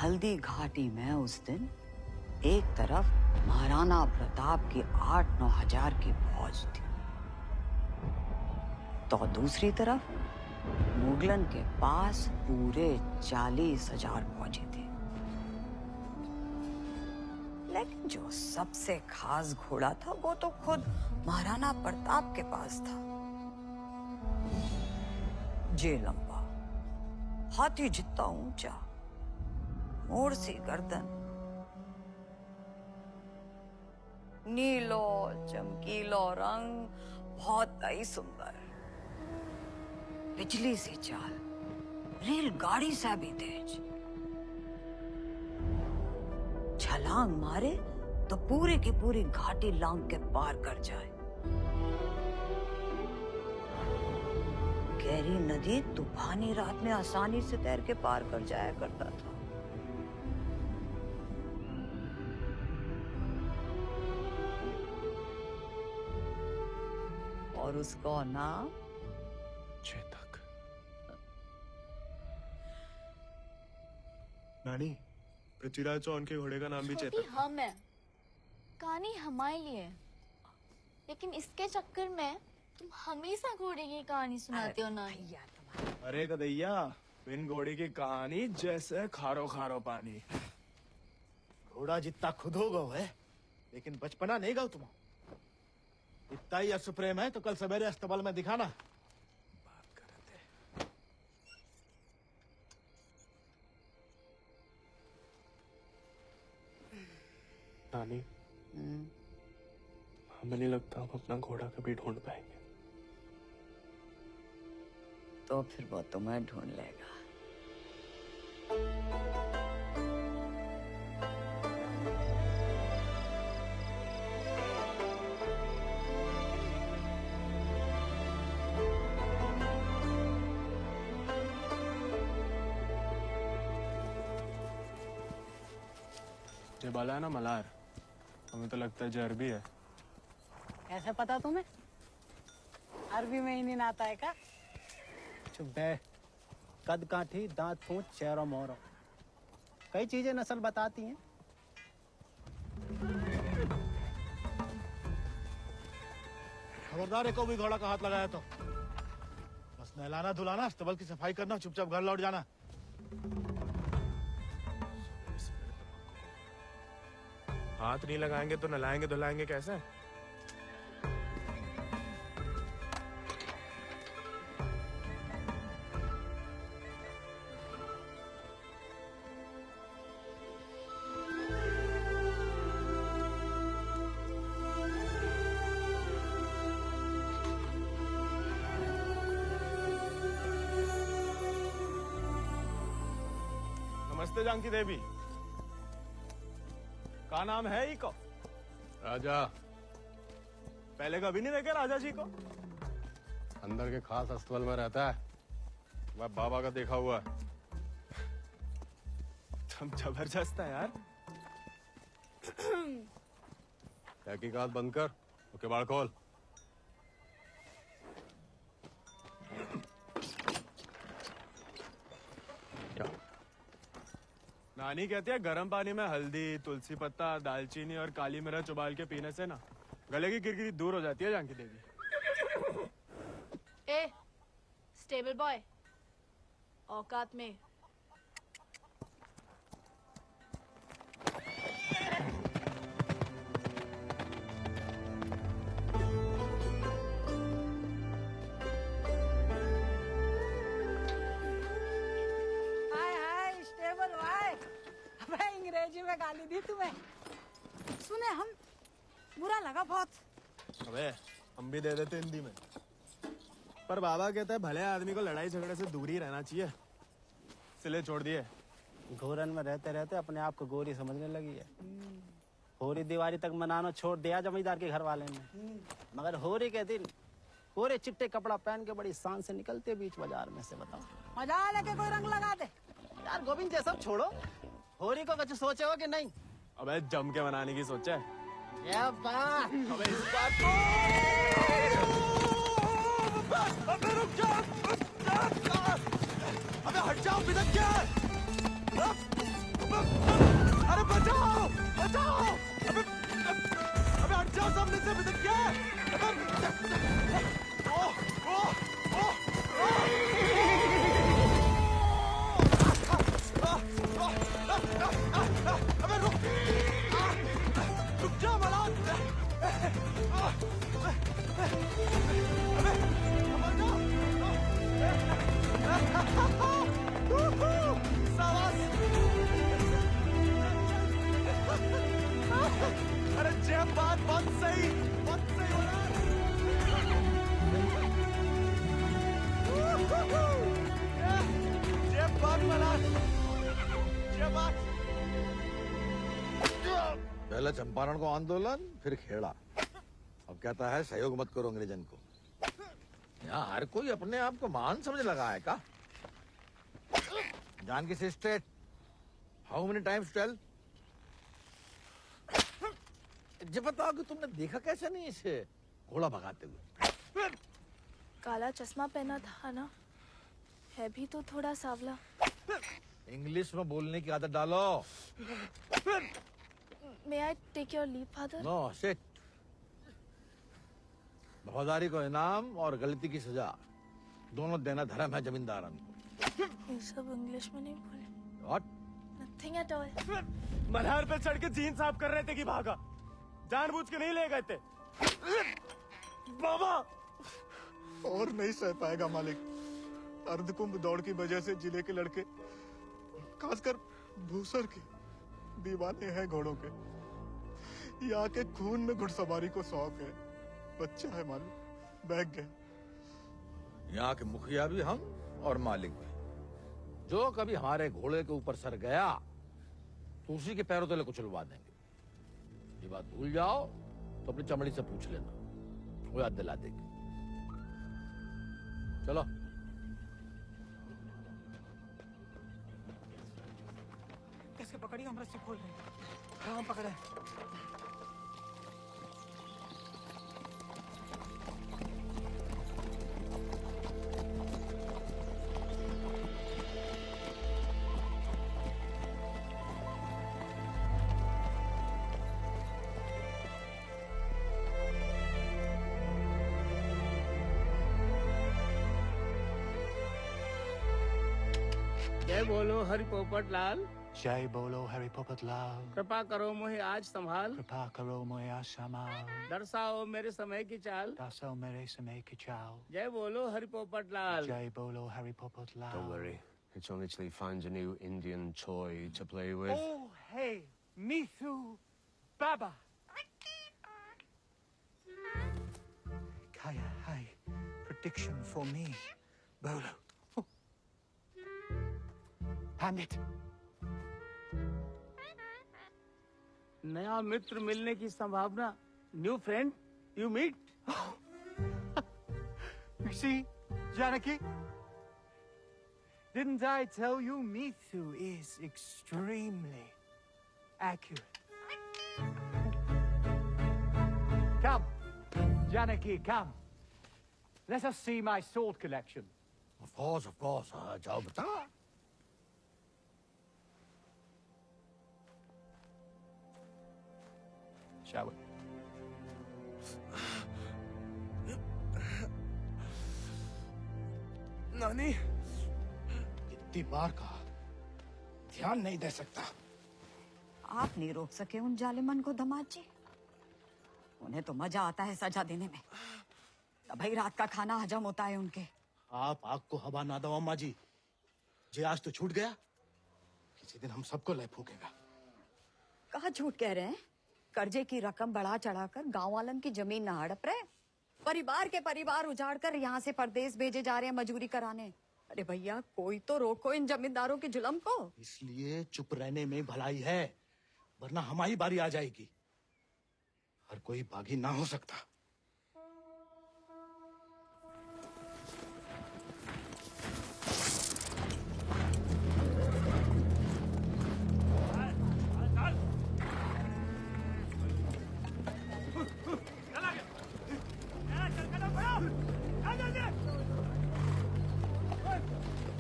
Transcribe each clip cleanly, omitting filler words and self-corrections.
हल्दी घाटी में उस दिन एक तरफ महाराणा प्रताप की 8-9 हजार की फौज थी, तो दूसरी तरफ मुगलन के पास पूरे 40,000 फौजी थे। लेकिन जो सबसे खास घोड़ा था वो तो खुद महाराणा प्रताप के पास था। जे लंबा, हाथी जितना ऊंचा, मोड़ सी गर्दन, नीलो चमकीलो रंग, बहुत ही सुंदर, बिजली सी चाल, रेलगाड़ी से भी तेज, छलांग मारे तो पूरी की पूरी घाटी लांग के पार कर जाए। गहरी नदी तूफानी रात में आसानी से तैर के पार कर जाया करता था। और उसका नाम चेतक। नानी, पृथ्वीराज चौहान के घोड़े का नाम भी चेतक। हम है, कहानी हमारे लिए, लेकिन इसके चक्कर में तुम हमेशा घोड़े की कहानी सुनाते हो ना। अरे गदैया, बिन घोड़े की कहानी जैसे खारो खारो पानी। घोड़ा जितना खुद हो गो है, लेकिन बचपना नहीं गो तुम। इतना ही यश प्रेम है तो कल सवेरे अस्तबल में दिखाना। बात करते। नानी, हमें नहीं लगता हम अपना घोड़ा कभी ढूंढ पाएंगे। तो फिर वो तुम्हें ढूंढ लेगा। ये बाला है ना मलार, हमें तो लगता है जो अरबी है। कैसे पता तुम्हें? अरबी में ही नहीं आता है क्या? चुप बे। कद काठी, दांत पूंछ, चेहरा मोहरा, कई चीजें नस्ल बताती हैं। खबरदार को भी घोड़ा का हाथ लगाया तो बस नहलाना धुलाना, अस्तबल की सफाई करना, चुपचाप घर लौट जाना। हाथ नहीं लगाएंगे तो नहलाएंगे धुलाएंगे कैसे? नमस्ते जानकी देवी, का नाम है इको? राजा। पहले कभी नहीं देखे राजा जी को? अंदर के खास अस्तबल में रहता है, वह बाबा का देखा हुआ है। तुम जबरदस्त है यार। तहकीकात बंद कर और किवाड़ खोल। क्या? नानी कहती है गर्म पानी में हल्दी, तुलसी पत्ता, दालचीनी और काली मिर्च उबाल के पीने से ना गले की किरकिरी दूर हो जाती है जानकी देवी। ए, स्टेबल बॉय, औकात में। अंग्रेजी में गाली दी तुम्हें, सुने हम, बुरा लगा बहुत। अबे हम भी दे देते हिंदी में, पर बाबा कहता है भले आदमी को लड़ाई झगड़े से दूर ही रहना चाहिए, इसलिए छोड़ दिए। घोरन में रहते रहते अपने आप को गोरी समझने लगी है। होरी दिवाली तक मनाना छोड़ दिया जमींदार के घर वाले ने, मगर होरी के दिन कोरे चिट्टे कपड़ा पहन के बड़ी शान से निकलते बीच बाजार में से। बताओ, मजा लेके कोई रंग लगा दे। यार गोविंद, ये सब छोड़ो, होरी को कुछ सोचे हो कि नहीं? अबे जम के मनाने की सोचा है। अबे इस बात अबे रुक जा, अबे हट जाओ, बिदक क्या? बचाओ! अबे हट जाओ सामने से, अबे क्या है? अबे रुक जा मलान! अरे जय बात बहुत सही जय बात मलान, जय बात। पहले चंपारण को आंदोलन, फिर खेड़ा। अब कहता है सहयोग मत करो अंग्रेजन को। यहाँ हर कोई अपने आप को महान समझ लगा है का? Janaki sister, how many times tell? जब बताओ कि तुमने देखा कैसे नहीं इसे घोड़ा भगाते हुए? काला चश्मा पहना था ना, है भी तो थोड़ा सावला। इंग्लिश में बोलने की आदत डालो। May I take your leave, father? No sit. वफादारी को इनाम और गलती की सजा दोनों देना धर्म है जमींदारन को। ये सब इंग्लिश में नहीं बोले। What? Nothing at all. Malhar पे चढ़ के जीन साफ कर रहे थे कि भागा? जानबूझ के नहीं ले गए थे। बाबा और नहीं सह पाएगा मालिक। अर्धकुंभ दौड़ की वजह से जिले के लड़के, खासकर भूसर के, दीवाने हैं घोड़ों के। यहाँ के खून में घुड़सवारी को शौक है। बच्चा है मालिक, बहक गया। यहाँ के मुखिया भी हम और मालिक भी। जो कभी हमारे घोड़े के ऊपर सर गया तो उसी के पैरों तले कुचलवा देंगे। ये बात भूल जाओ तो अपनी चमड़ी से पूछ लेना, वो याद दिला देगी। चलो। कैसे पकड़ी? हम रस्सी खोल रहे हैं। हम पकड़े। जय बोलो हरि पोपट लाल। जय बोलो हरि पोपट लाल। कृपा करो मुझे आज संभाल, कृपा करो मुझे आज संभाल। दर्शाओ मेरे समय की चाल, दर्शाओ मेरे समय की चाल। जय बोलो हरि पोपट लाल। जय बोलो Hari Popat Lal. Don't worry, it's only till he finds a new Indian toy to play with. Oh, hey, Mithu Baba. Kaya, hey, prediction for me, Bolo. Hamlet. नया मित्र मिलने की संभावना। New friend you meet. You see, Janaki? Didn't I tell you Mithu is extremely accurate? Come, Janaki, come. Let us see my sword collection. Of course. जाओ बता। Shall we? नानी, इतनी बार कहा, ध्यान नहीं दे सकता। आप नहीं रोक सके उन जालिमन को दमाद जी। उन्हें तो मजा आता है सजा देने में। तभी रात का खाना हजम होता है उनके। आप आग को हवा ना दो अम्मा जी। जे आज तो छूट गया, किसी दिन हम सबको ले फूकेगा। कहाँ झूठ कह रहे हैं? कर्जे की रकम बढ़ा चढ़ाकर गांव वालन की जमीन न हड़प रहे। परिवार के परिवार उजाड़ कर यहाँ से परदेश भेजे जा रहे हैं मजूरी कराने। अरे भैया, कोई तो रोको इन जमींदारों के जुल्म को। इसलिए चुप रहने में भलाई है, वरना हमारी बारी आ जाएगी। हर कोई बागी ना हो सकता।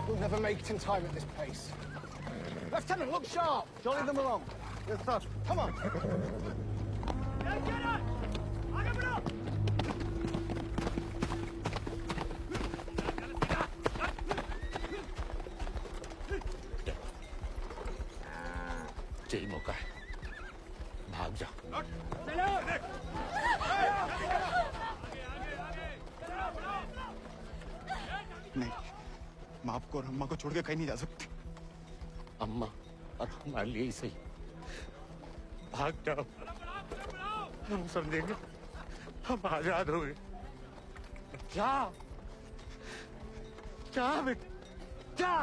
We'll never make it in time at this pace. Lieutenant, look sharp. Don't leave them alone. Yes, sir. Come on. यही मौका है, भाग जा। नहीं, मैं आपको और अम्मा को छोड़ के कहीं नहीं जा सकती। अम्मा और हमारे लिए ही सही, भाग जाओ, हम समझेंगे, हम आजाद हो गए। जा जा बेटा, जा।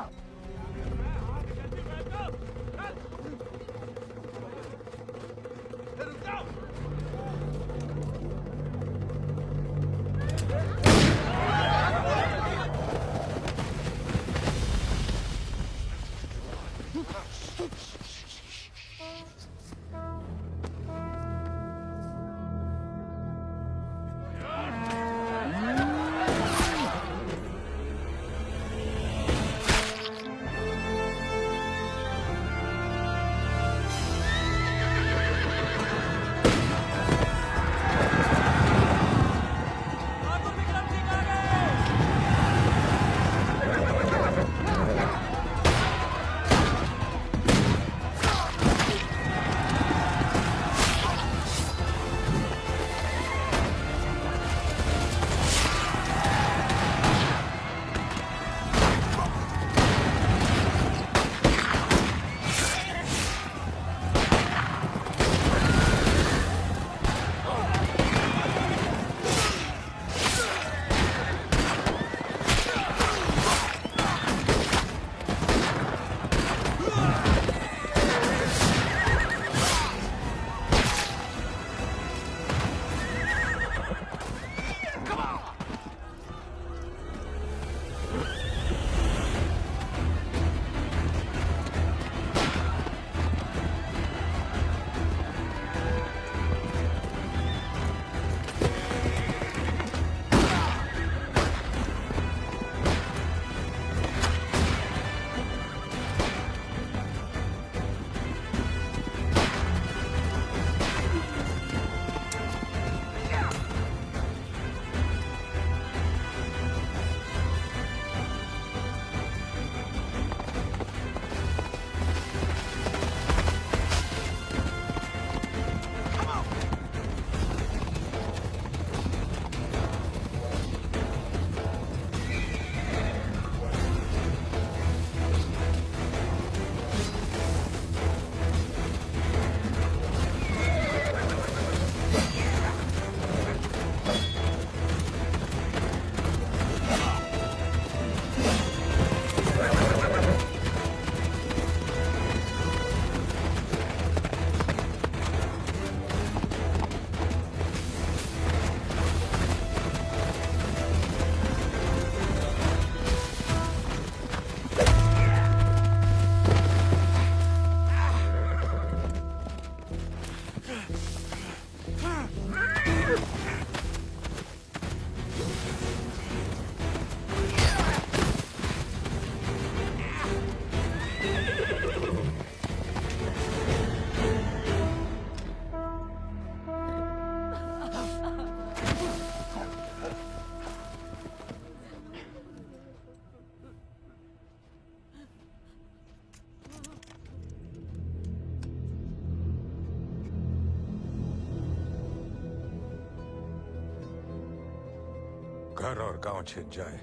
घर और गांव छिन जाए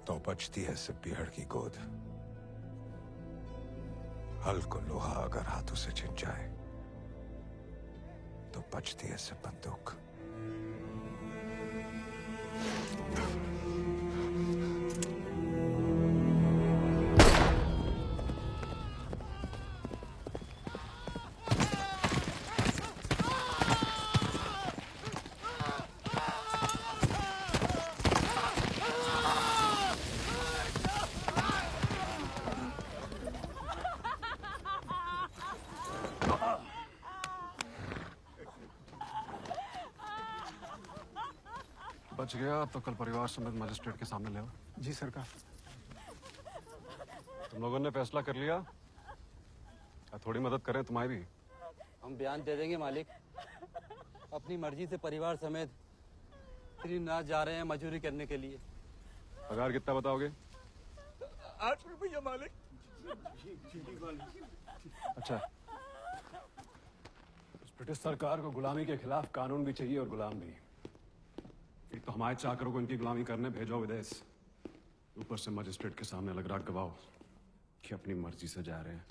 तो बचती है सिर्फ पीहड़ की गोद। हल को लोहा अगर हाथों से छिन जाए तो बचती है सिर्फ बंदूक। बच गया तो कल परिवार समेत मजिस्ट्रेट के सामने ले आओ। जी सरकार। तुम लोगों ने फैसला कर लिया? थोड़ी मदद करें तुम्हारी भी। हम बयान दे देंगे मालिक। अपनी मर्जी से परिवार समेत त्रिनाथ जा रहे हैं मजदूरी करने के लिए। पगार कितना बताओगे? 8 रुपया मालिक। अच्छा, इस ब्रिटिश सरकार को गुलामी के खिलाफ कानून भी चाहिए और गुलाम भी। एक तो हमारे चाकरों को इनकी गुलामी करने भेजो विदेश, ऊपर से मजिस्ट्रेट के सामने लग रहा गवाह कि अपनी मर्जी से जा रहे हैं।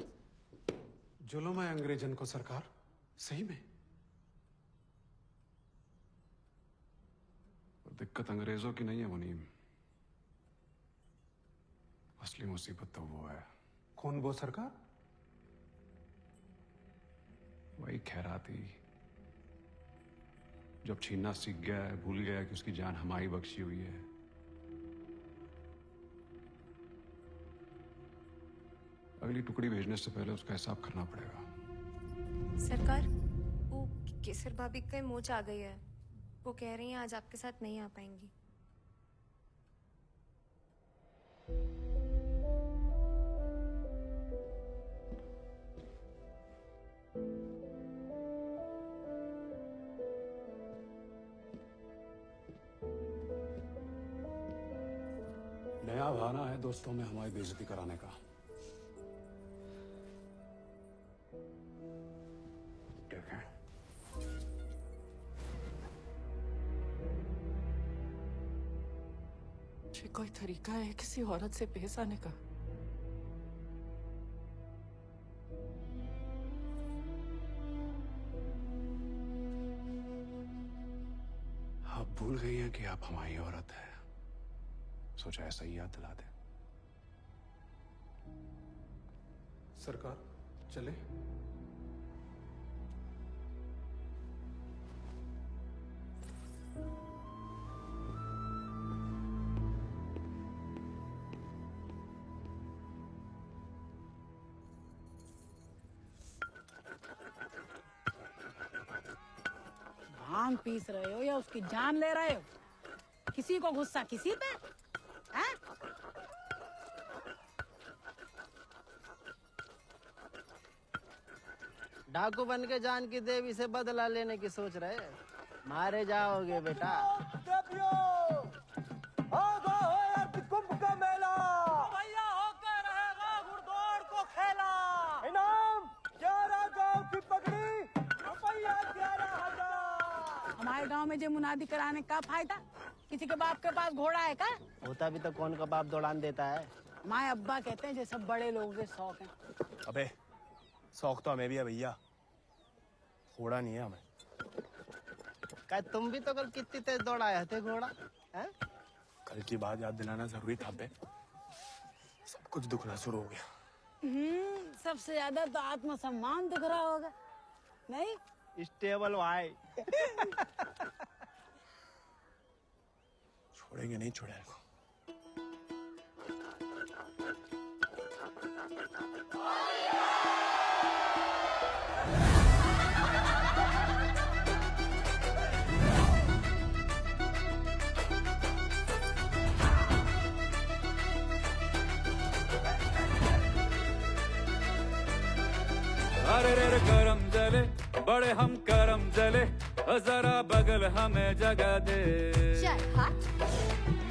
जुल्म है अंग्रेजन को सरकार, सही में। और दिक्कत अंग्रेजों की नहीं है मुनीम, असली मुसीबत तो वो है। कौन वो सरकार? वही खैराती, जब छीनना सीख गया है, भूल गया कि उसकी जान हमारी बख्शी हुई है। अगली टुकड़ी भेजने से पहले उसका हिसाब करना पड़ेगा। सरकार, वो केसर भाभी का मोच आ गई है। वो कह रही हैं आज आपके साथ नहीं आ पाएंगी। नया बहाना है दोस्तों में हमारी बेइज्जती कराने का। देखें, ये कोई तरीका है किसी औरत से पेश आने का? आप भूल गई हैं कि आप हमारी औरत है। सोचा ऐसा ही याद दिला दे। सरकार चले? भांग पीस रहे हो या उसकी जान ले रहे हो? किसी को गुस्सा किसी पे? हैं? डाकू बन के जान की देवी से बदला लेने की सोच रहे? मारे जाओगे बेटा। कुंभ का मेला भैया होकर रहेगा घुड़दौड़ को खेला। इनाम 11 गांव की पगड़ी, रुपया 11,000। हमारे गांव में जो मुनादी कराने का फायदा? किसी के बाप के पास घोड़ा है का? होता भी तो कौन का बाप दौड़ान देता है। माए अब्बा कहते हैं जैसे बड़े लोगों के शौक हैं। अबे शौक तो हमें भी है भैया, घोड़ा नहीं है हमें। क्या तुम भी तो कल कितनी तेज दौड़ाए थे घोड़ा? हैं? कल की बात याद दिलाना जरूरी था बे। सब कुछ दुखना शुरू हो गया। सबसे ज्यादा तो आत्मसम्मान दिख रहा होगा, नहीं? स्टेबल भाई। छोड़ेंगे नहीं चुड़ैल को। अरे रे करम जले बड़े हम करम जले, जरा बगल हमें जगह दे।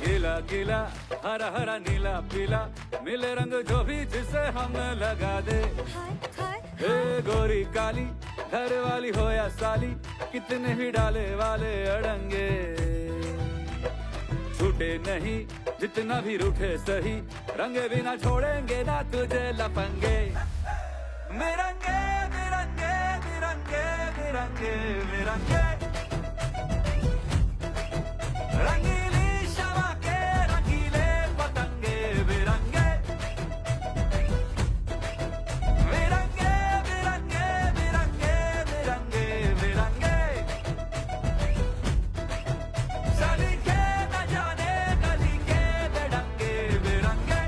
गीला गीला हरा हरा नीला पीला, मिले रंग जो भी जिसे हम लगा दे। ए गोरी काली घर वाली हो या साली, कितने ही डाले वाले अड़ंगे, छूटे नहीं जितना भी रूठे सही, रंगे बिना छोड़ेंगे ना तुझे लफंगे। मिरंगे मिरंगे मिरंगे मिरंगे मिरंगे, रंगीली शमा के रंगीले पतंगे बिरंगे। मिरंगे मिरंगे मिरंगे मिरंगे मिरंगे, चली के न जाने गली के बेढंगे बिरंगे।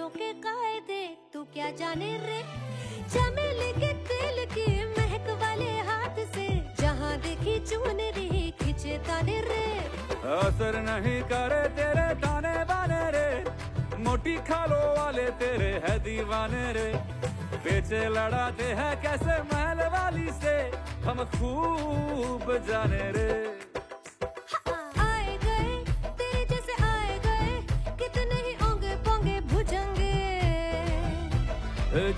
के कायदे तू क्या जाने रे, चमेली के दिल की महक वाले हाथ से जहाँ देखी चुनरी खींचे ताने रे। असर नहीं करे तेरे ताने बाने रे, मोटी खालों वाले तेरे है दीवाने रे। बेचे लड़ाते हैं कैसे महल वाली से, हम खूब जाने रे। आए गए तेरे जैसे आए गए, कितने ही ओंगे पोंगे भुजंगे।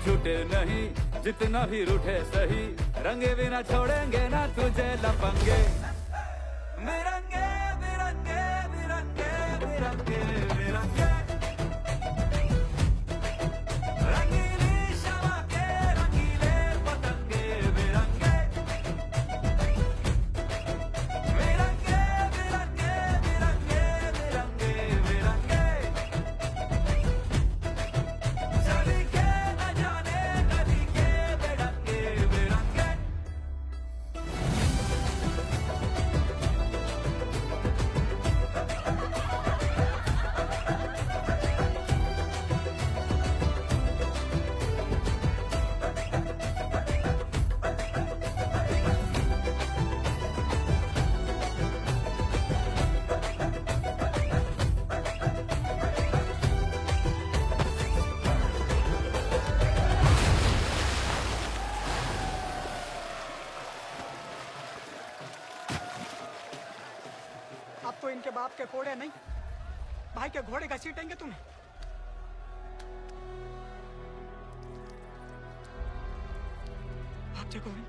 छूटे नहीं जितना भी रूठे सही, रंगे बिना छोड़ेंगे ना तुझे लपंगे। बिरंगे बिरंगे बिरंगे बिरंगे बिरंगे, रंगीली शमा के रंगीले पतंगे। बिरंगे बिरंगे बिरंगे बिरंगे बिरंगे बिरंगे, चली के न जाने गली के बिरंगे बिरंगे। अब तो इनके बाप के कोड़े नहीं, भाई के घोड़े घसीटेंगे तुम्हें। भाग जा गोरी,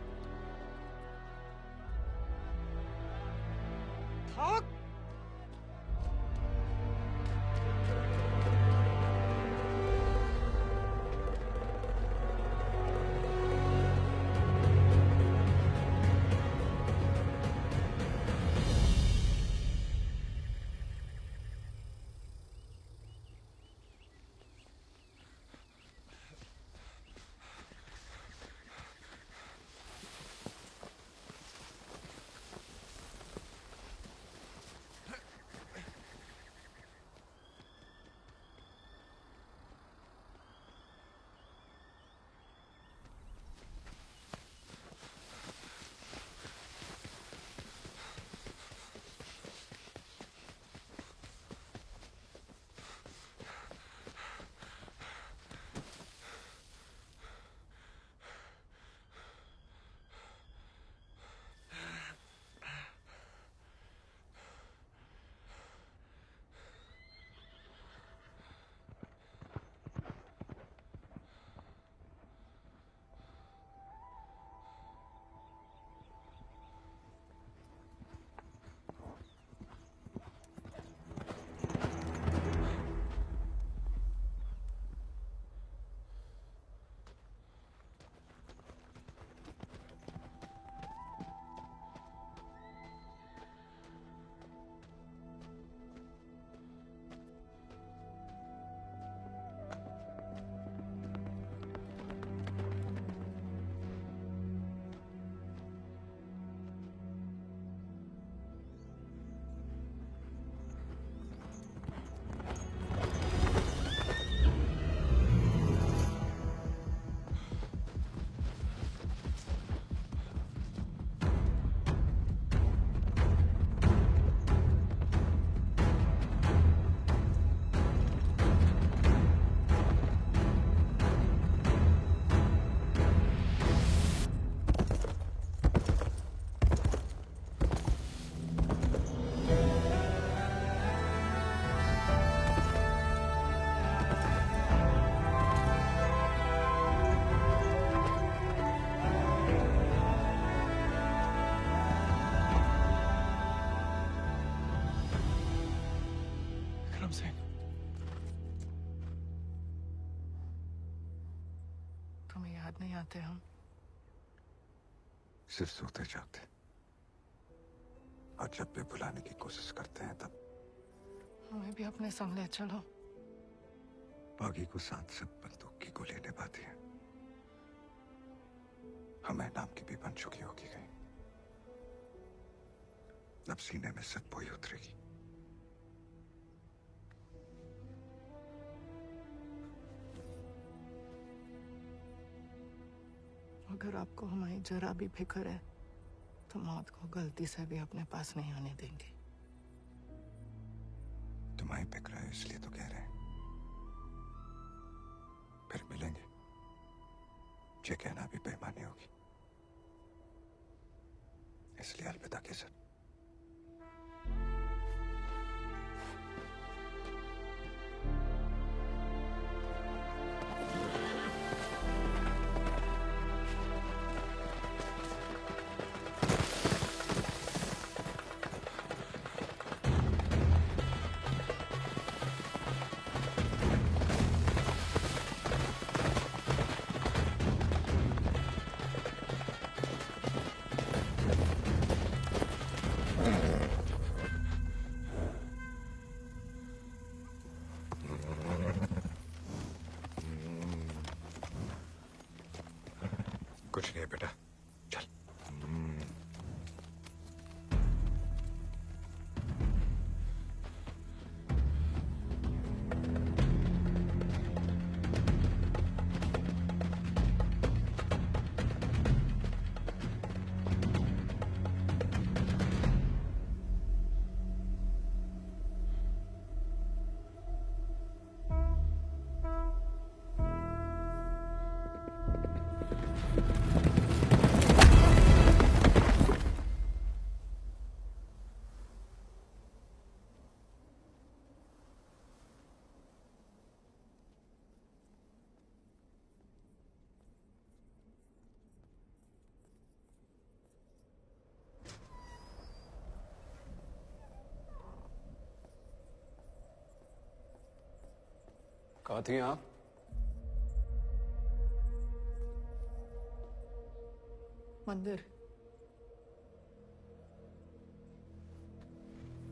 भाग। तुम्हें याद नहीं आते हम? सिर्फ सोते जागते, और जब भी बुलाने की कोशिश करते हैं तब हमें भी अपने संग ले चलो। बागी को साथ सब बंदूक की गोली निभाती है, हमें नाम की भी बन चुकी होगी कहीं। अब सीने में सिर्फ बोई उतरेगी। अगर आपको हमारी जरा भी फिक्र है तो मौत को गलती से भी अपने पास नहीं आने देंगे। तुम्हारी फिक्र है इसलिए तो कह रहे हैं। फिर मिलेंगे, ये कहना भी बेईमानी होगी, इसलिए अलविदा केसर। कुछ नहीं बेटा, चल। कहाँ थी आप? मंदिर।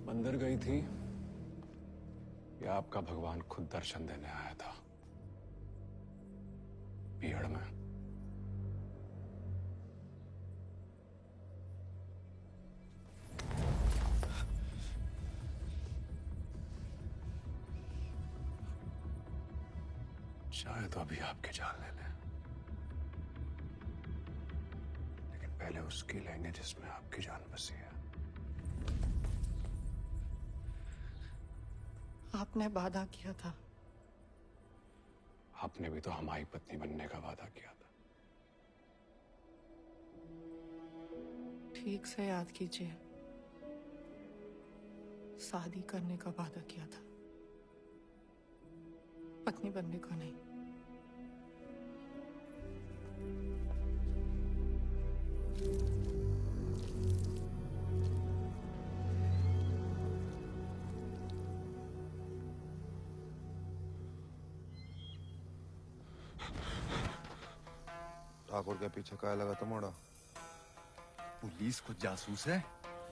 मंदिर गई थी या आपका भगवान खुद दर्शन देने आया था पीहड़ में? शायद अभी आपकी जान ले लें, लेकिन पहले उसकी लेंगे जिसमें आपकी जान बसी है। आपने वादा किया था। आपने भी तो हमारी पत्नी बनने का वादा किया था। ठीक से याद कीजिए, शादी करने का वादा किया था, पत्नी बनने का नहीं। ठाकुर के पीछे क्या लगा तुम्हारा? पुलिस खुद जासूस है,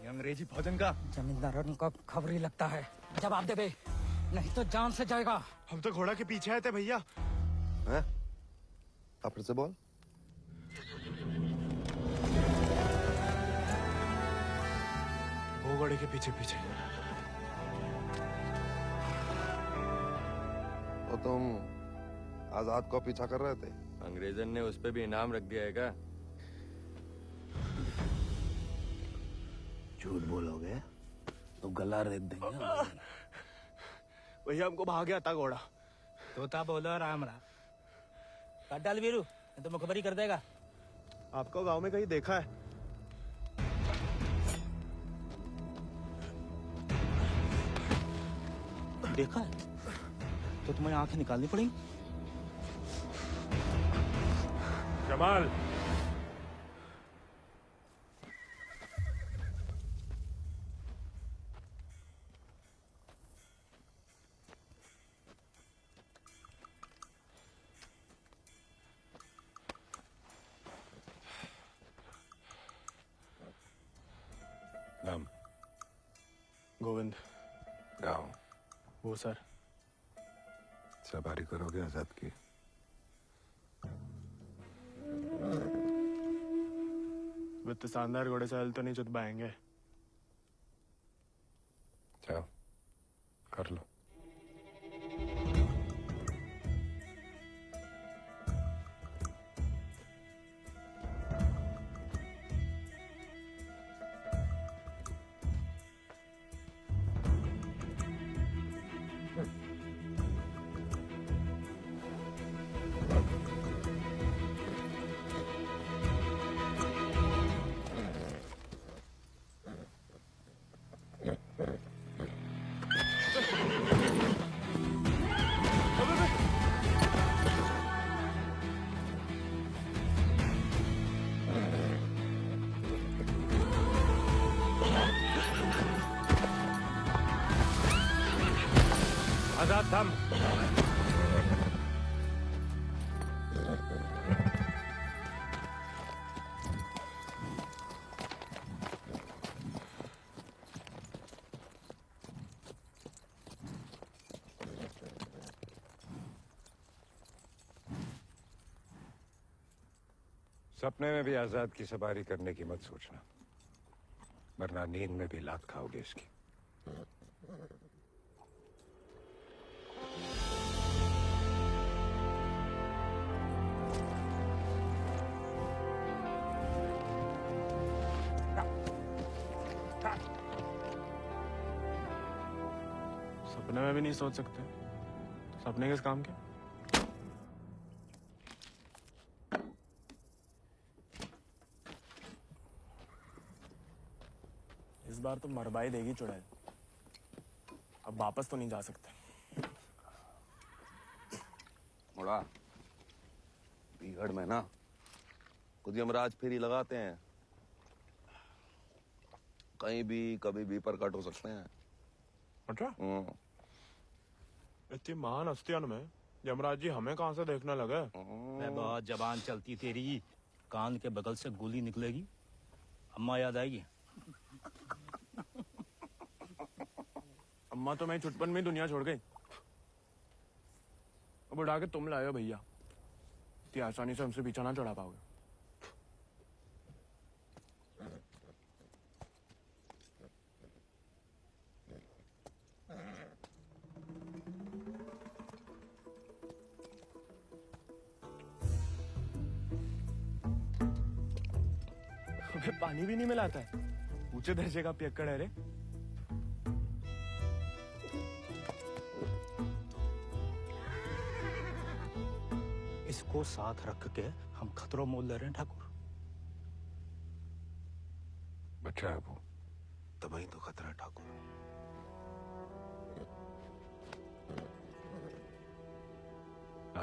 ये अंग्रेजी भोजन का। जमींदारों को खबर ही लगता है। जवाब दे बे, नहीं तो जान से जाएगा। हम तो घोड़ा के पीछे आए थे भैया। हैं? आप फिर से बोल। वो घोड़े के पीछे पीछे। तो तुम आजाद को पीछा कर रहे थे? अंग्रेजन ने उस पे भी इनाम रख दिया है क्या? झूठ बोलोगे तो गला रेत देंगे। भैया हमको भाग गया था घोड़ा। तोता बोलो राम राम। काट डाल वीरू, नहीं तो मुखबरी कर देगा। आपको गांव में कहीं देखा है? देखा है तो तुम्हें आंखें निकालनी पड़ेंगी। जमाल, नाम? गोविंद। गाँव? वो सर। सवारी करोगे आजाद की? वित्त शानदार घोड़े से हल तो नहीं जुत पाएंगे। जाओ कर लो। आजाद थम। सपने में भी आजाद की सवारी करने की मत सोचना, वरना नींद में भी लात खाओगे इसकी। सपने में भी नहीं सोच सकते, सपने किस काम के? इस बार तो मरवाई देगी चुड़ैल, अब वापस तो नहीं जा सकते। मुड़ा बीहड़ में ना खुद यमराज फेरी लगाते हैं, कहीं भी कभी भी प्रकट हो सकते हैं। अच्छा, इतनी महान हस्तियों में यमराज जी हमें कहाँ से देखने लगे? मैं बहुत जबान चलती तेरी, कान के बगल से गोली निकलेगी, अम्मा याद आएगी। अम्मा तो मैं छुटपन में दुनिया छोड़ गई, अब उड़ा के तुम लाए हो भैया, इतनी आसानी से हमसे पीछा ना चढ़ा पाओगे। हमें पानी भी नहीं मिलाता है, ऊंचे दर्जे का पियक्कड़ है रे। इसको साथ रख के हम खतरों मोल ले रहे हैं ठाकुर। बच्चा है वो, तभी तो खतरा है ठाकुर।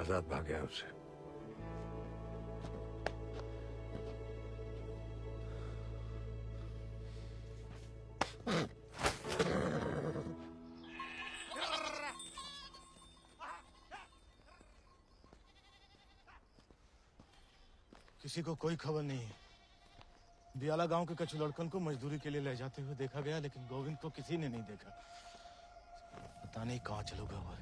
आजाद भाग गया उससे। किसी को कोई खबर नहीं है। बियाला गांव के कछु लड़कन को मजदूरी के लिए ले जाते हुए देखा गया, लेकिन गोविंद को किसी ने नहीं देखा। पता नहीं कहाँ चलो गया वो।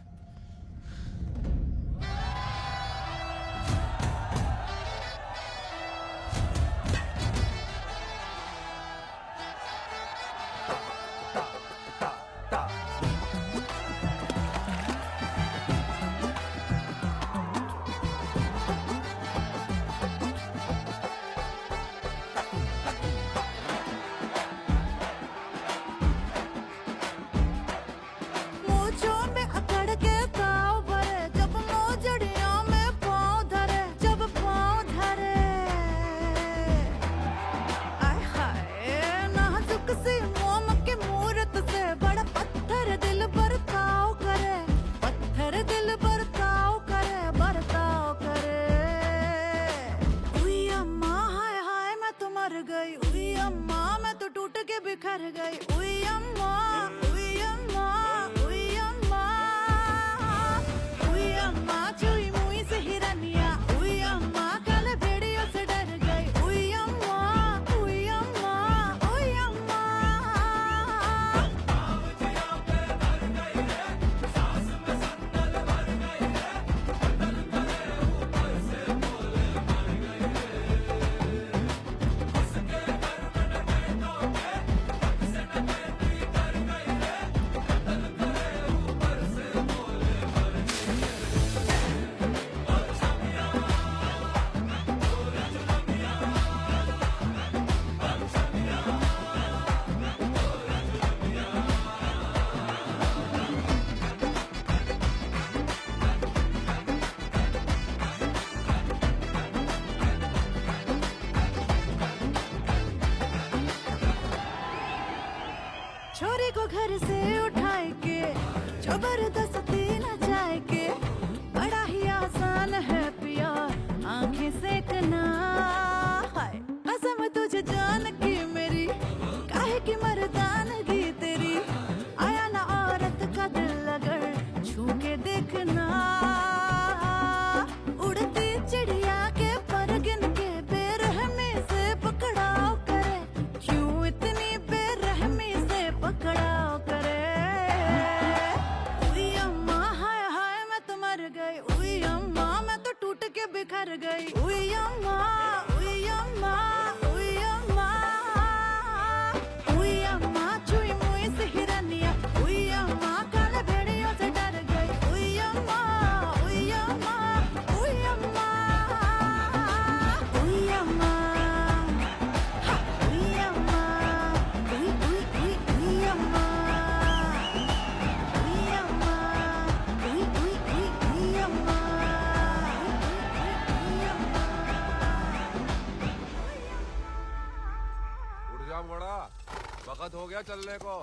गया चलने को।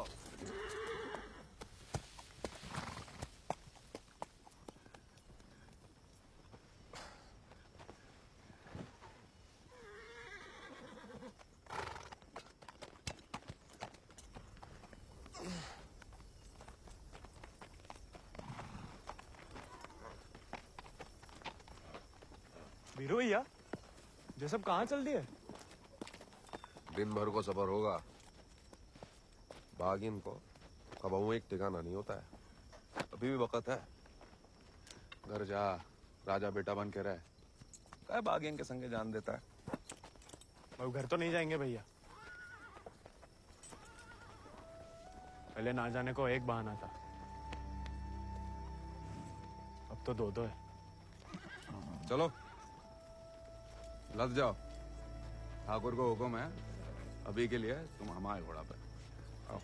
वीरू भैया, ये सब कहाँ चल दिए? दिन भर को सफर होगा। बागिन को कबहू एक ठिकाना नहीं होता है। अभी भी वक्त है। घर जा, राजा बेटा बन के रहे। क्या बागिन के संगे जान देता है? अब घर तो नहीं जाएंगे भैया। पहले ना जाने को एक बहाना था, अब तो दो है। चलो लद जाओ। ठाकुर को हुक्म है, अभी के लिए तुम हमारे घोड़ा पे आओ।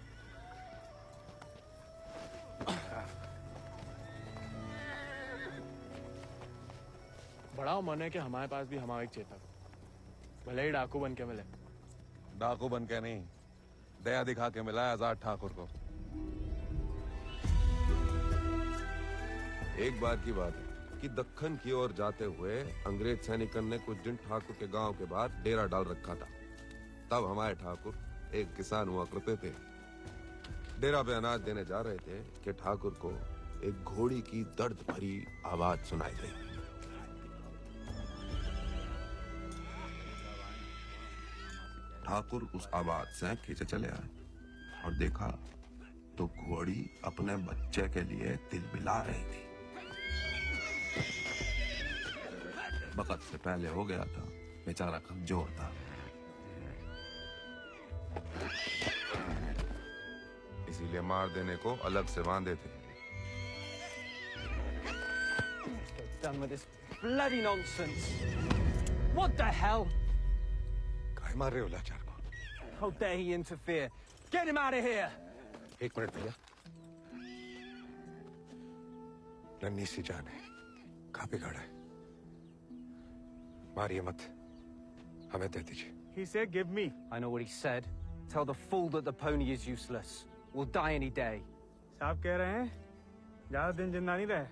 बड़ा मन है कि हमारे पास भी हमारा एक चेतक, भले ही डाकू बन के मिले। डाकू बन के नहीं, दया दिखा के मिला है आजाद ठाकुर को। एक बार की बात है कि दक्कन की ओर जाते हुए अंग्रेज सैनिकन ने कुछ दिन ठाकुर के गांव के बाहर डेरा डाल रखा था। तब हमारे ठाकुर एक किसान हुआ करते थे। डेरा पे अनाज देने जा रहे थे कि ठाकुर को एक घोड़ी की दर्द भरी आवाज सुनाई दी। ठाकुर उस आवाज से खींचे चले आए और देखा तो घोड़ी अपने बच्चे के लिए तिलमिला रही थी। वक्त से पहले हो गया था, बेचारा कमजोर था। इसीलिए मार देने को अलग से बांधे थे। Done with this bloody nonsense. What the hell? काय मार रहे हो लाचार को? How dare he interfere? Get him out of here! एक मिनट भैया। नन्ही सी जान है, कहाँ पे खड़ा है? मारिए मत, हमें दे दीजिए। He said, "Give me." I know what he said. Tell the fool that the pony is useless. We'll die any day. साहब कह रहे हैं, ज्यादा दिन जिंदा नहीं रहे।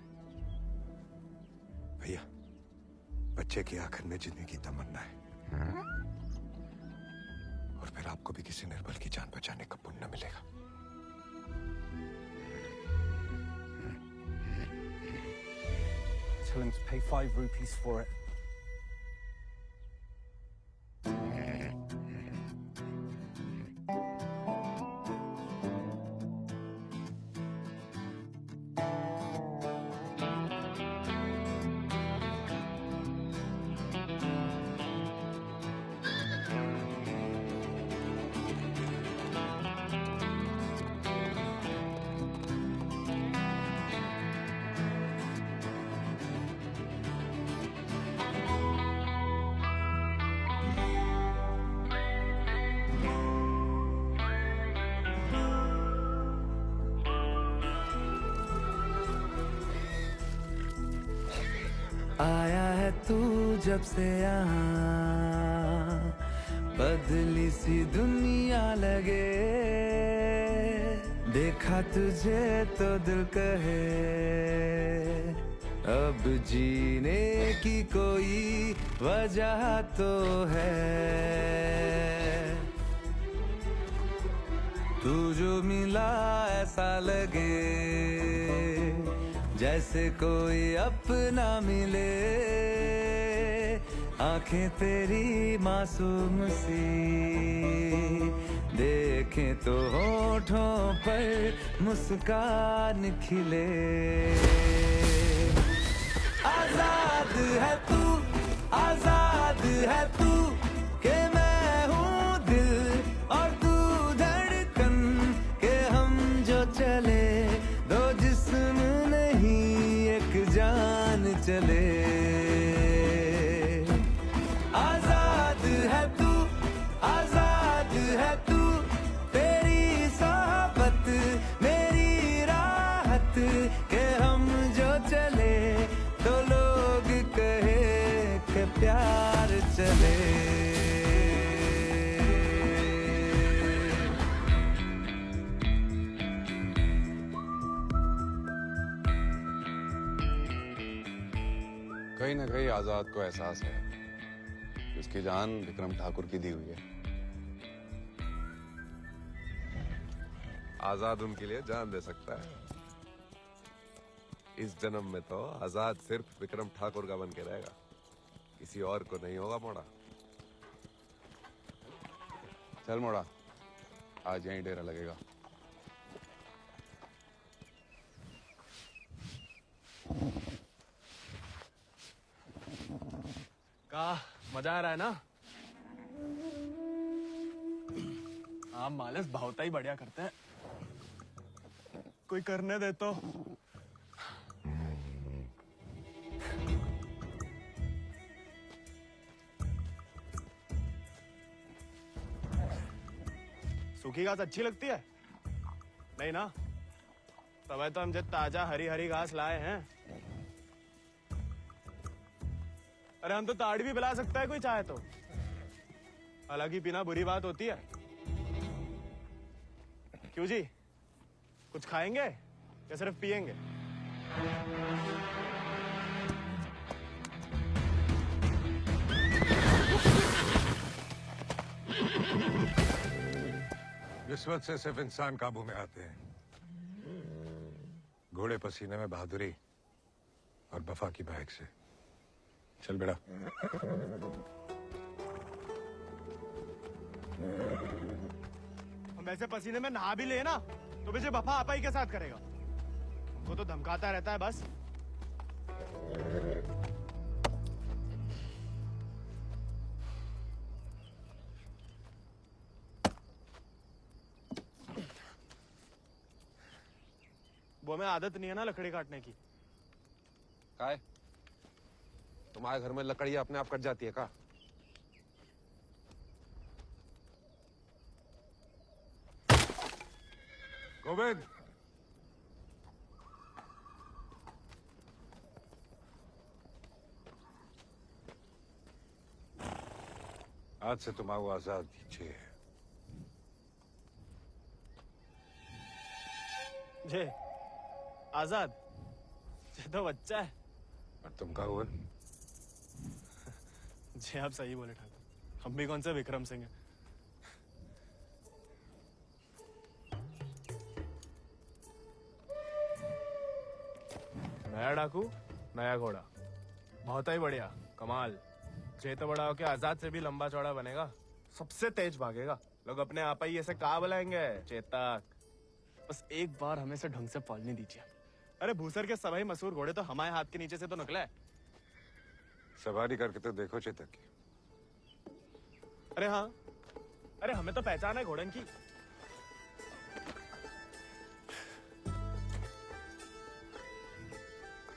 भैया, बच्चे की आखिर में जीने की तमन्ना है, और फिर आपको भी किसी निर्बल की जान बचाने का पुण्य मिलेगा। Tell him to pay 5 rupees for it. आया है तू जब से यहाँ, बदली सी दुनिया लगे। देखा तुझे तो दिल कहे, अब जीने की कोई वजह तो है। तू जो मिला ऐसा लगे जैसे कोई अपना मिले। आंखें तेरी मासूम सी, देखें तो होठों पर मुस्कान खिले। आजाद है तू, आजाद है तू, के मैं हूँ दिल और तू धड़कन, के हम जो चले दो जिस्म नहीं एक जान चले। आजाद है तू, आजाद है तू, तेरी सोहबत मेरी राहत, के हम जो चले तो लोग कहे कि प्यार चले। कहीं ना कहीं आजाद को एहसास है कि उसकी जान विक्रम ठाकुर की दी हुई है। आजाद उनके लिए जान दे सकता है। इस जन्म में तो आजाद सिर्फ विक्रम ठाकुर का बन के रहेगा, किसी और को नहीं होगा मोड़ा। चल मोड़ा, आज यहीं डेरा लगेगा। का मजा आ रहा है ना? आप मालिस बहुत ही बढ़िया करते हैं। कोई करने दे तो। सूखी घास अच्छी लगती है? नहीं ना? तब तो हम जब ताजा हरी हरी घास लाए हैं। अरे हम तो ताड़ी भी पिला सकता है कोई चाहे तो। हालांकि पीना बुरी बात होती है। क्यों जी? कुछ खाएंगे या सिर्फ पिएंगे? किस्मत से सिर्फ इंसान काबू में आते हैं। घोड़े पसीने में बहादुरी और वफा की महक से। चल बेटा। हम ऐसे पसीने में नहा भी ले ना तो मुझे वफा आपा ही के साथ करेगा। वो तो धमकाता रहता है बस। वो हमें आदत नहीं है ना लकड़ी काटने की। काय? तुम्हारे घर में लकड़ियां अपने आप कट जाती है का? गोविंद, आज से तुम आओ आजाद दीजिए। जे आजाद, ये तो बच्चा है। और तुम का हुआ? जी आप सही बोले ठाकुर, हम भी कौन से विक्रम सिंह हैं। नया डाकू, नया घोड़ा, बहुत ही बढ़िया, कमाल। चेत बड़ा होके आजाद से भी लंबा चौड़ा बनेगा, सबसे तेज भागेगा। लोग अपने आप ही ऐसे कहा बुलाएंगे चेतक। बस एक बार हमें से ढंग से पालने दीजिए। अरे भूसर के सभी मशहूर घोड़े तो हमारे हाथ के नीचे से तो निकले। सवारी करके तो देखो चेतक की। अरे हाँ, अरे हमें तो पहचान है घोड़न की।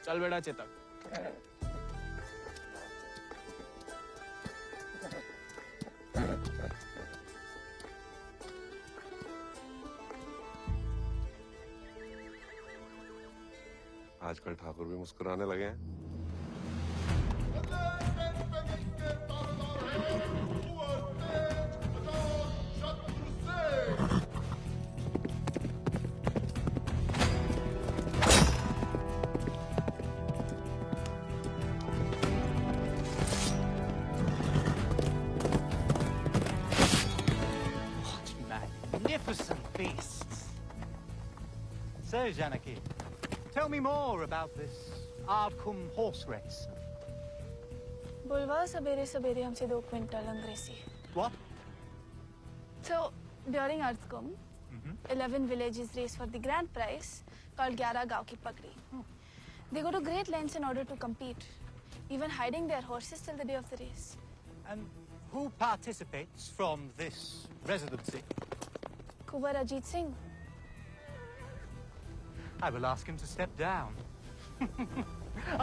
चल बेटा चेतक। आजकल ठाकुर भी मुस्कुराने लगे हैं। Magnificent beasts. So, Janaki, tell me more about this Ardcumbe horse race. बुलवा सवेरे सवेरे हमसे 2 क्विंटल अंग्रेजी। What? So during Ardcumbe, 11 villages race for the grand prize called 11 गांव की पगड़ी. They go to great lengths in order to compete, even hiding their horses till the day of the race. And who participates from this residency? Kubar Ajit Singh. I will ask him to step down.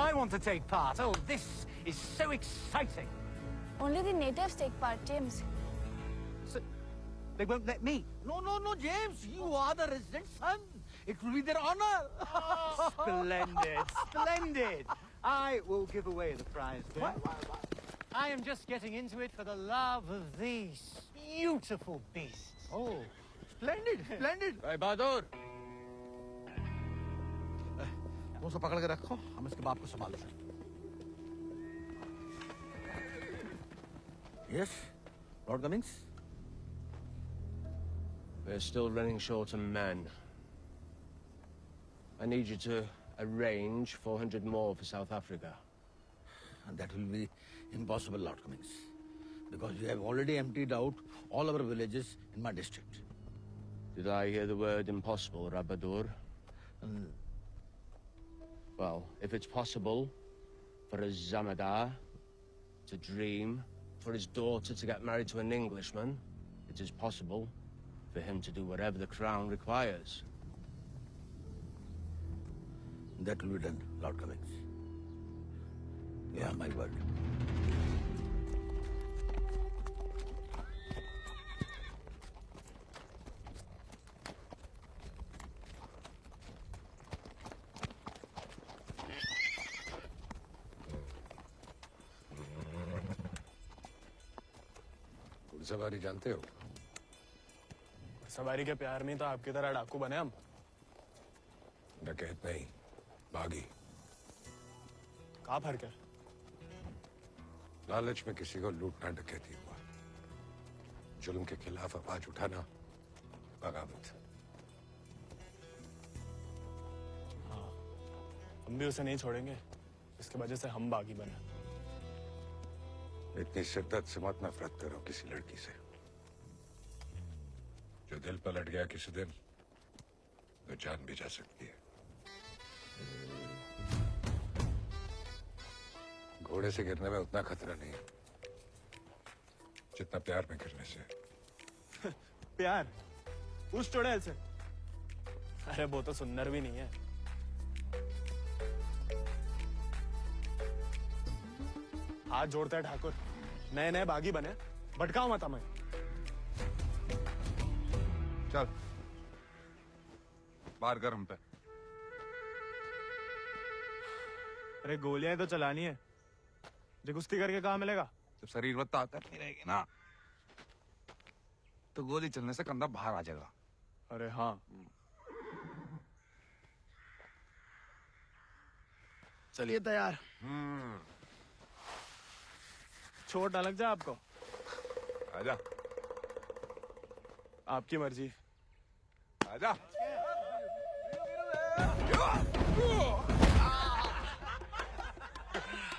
I want to take part. Oh, this is so exciting. Only the natives take part, James. So, they won't let me? No, James. You are the resident son. It will be their honor. Splendid, splendid. I will give away the prize then. Why? I am just getting into it for the love of these beautiful beasts. Oh, splendid, splendid. भाई बहादुर, वो सब पकड़ के रखो, हम इसके बाप को संभाल लेंगे। Yes, Lord Cummings? We're still running short on men. I need you to arrange 400 more for South Africa. And that will be impossible, Lord Cummings. Because you have already emptied out all our villages in my district. Did I hear the word impossible, Rabadur? Well, if it's possible for a Zamadar to dream, for his daughter to get married to an Englishman, it is possible for him to do whatever the crown requires. That will be done, Lord Cummings. Yeah, my word. सवारी जानते हो? सवारी के प्यार में तो आपकी तरह डाकू बने हम। डकैत नहीं, बागी। क्या फर्क है? लालच में किसी को लूटना डकैती हुआ। जुल्म के खिलाफ आवाज उठाना बगावत। हाँ, हम भी उसे नहीं छोड़ेंगे। इसकी वजह से हम बागी बने। इतनी शिद्दत से मत नफरत करो किसी लड़की से। जो दिल पलट गया किसी दिन, तो जान भी जा सकती है। घोड़े से गिरने में उतना खतरा नहीं है जितना प्यार में गिरने से। प्यार? उस चुड़ैल से? अरे वो तो सुंदर भी नहीं है। हाथ जोड़ता है ठाकुर, नए नए बागी बने, भटकाओ मत हमें। चल बाहर कर हम पे। अरे गोलियां तो चलानी है, जो कुश्ती करके कहाँ मिलेगा? जब शरीर में ताकत नहीं रहेगी ना, तो गोली चलने से कंधा बाहर आ जाएगा। अरे हाँ, चलिए तैयार। चोट ना लग जाए आपको। आजा। आपकी मर्जी। आजा।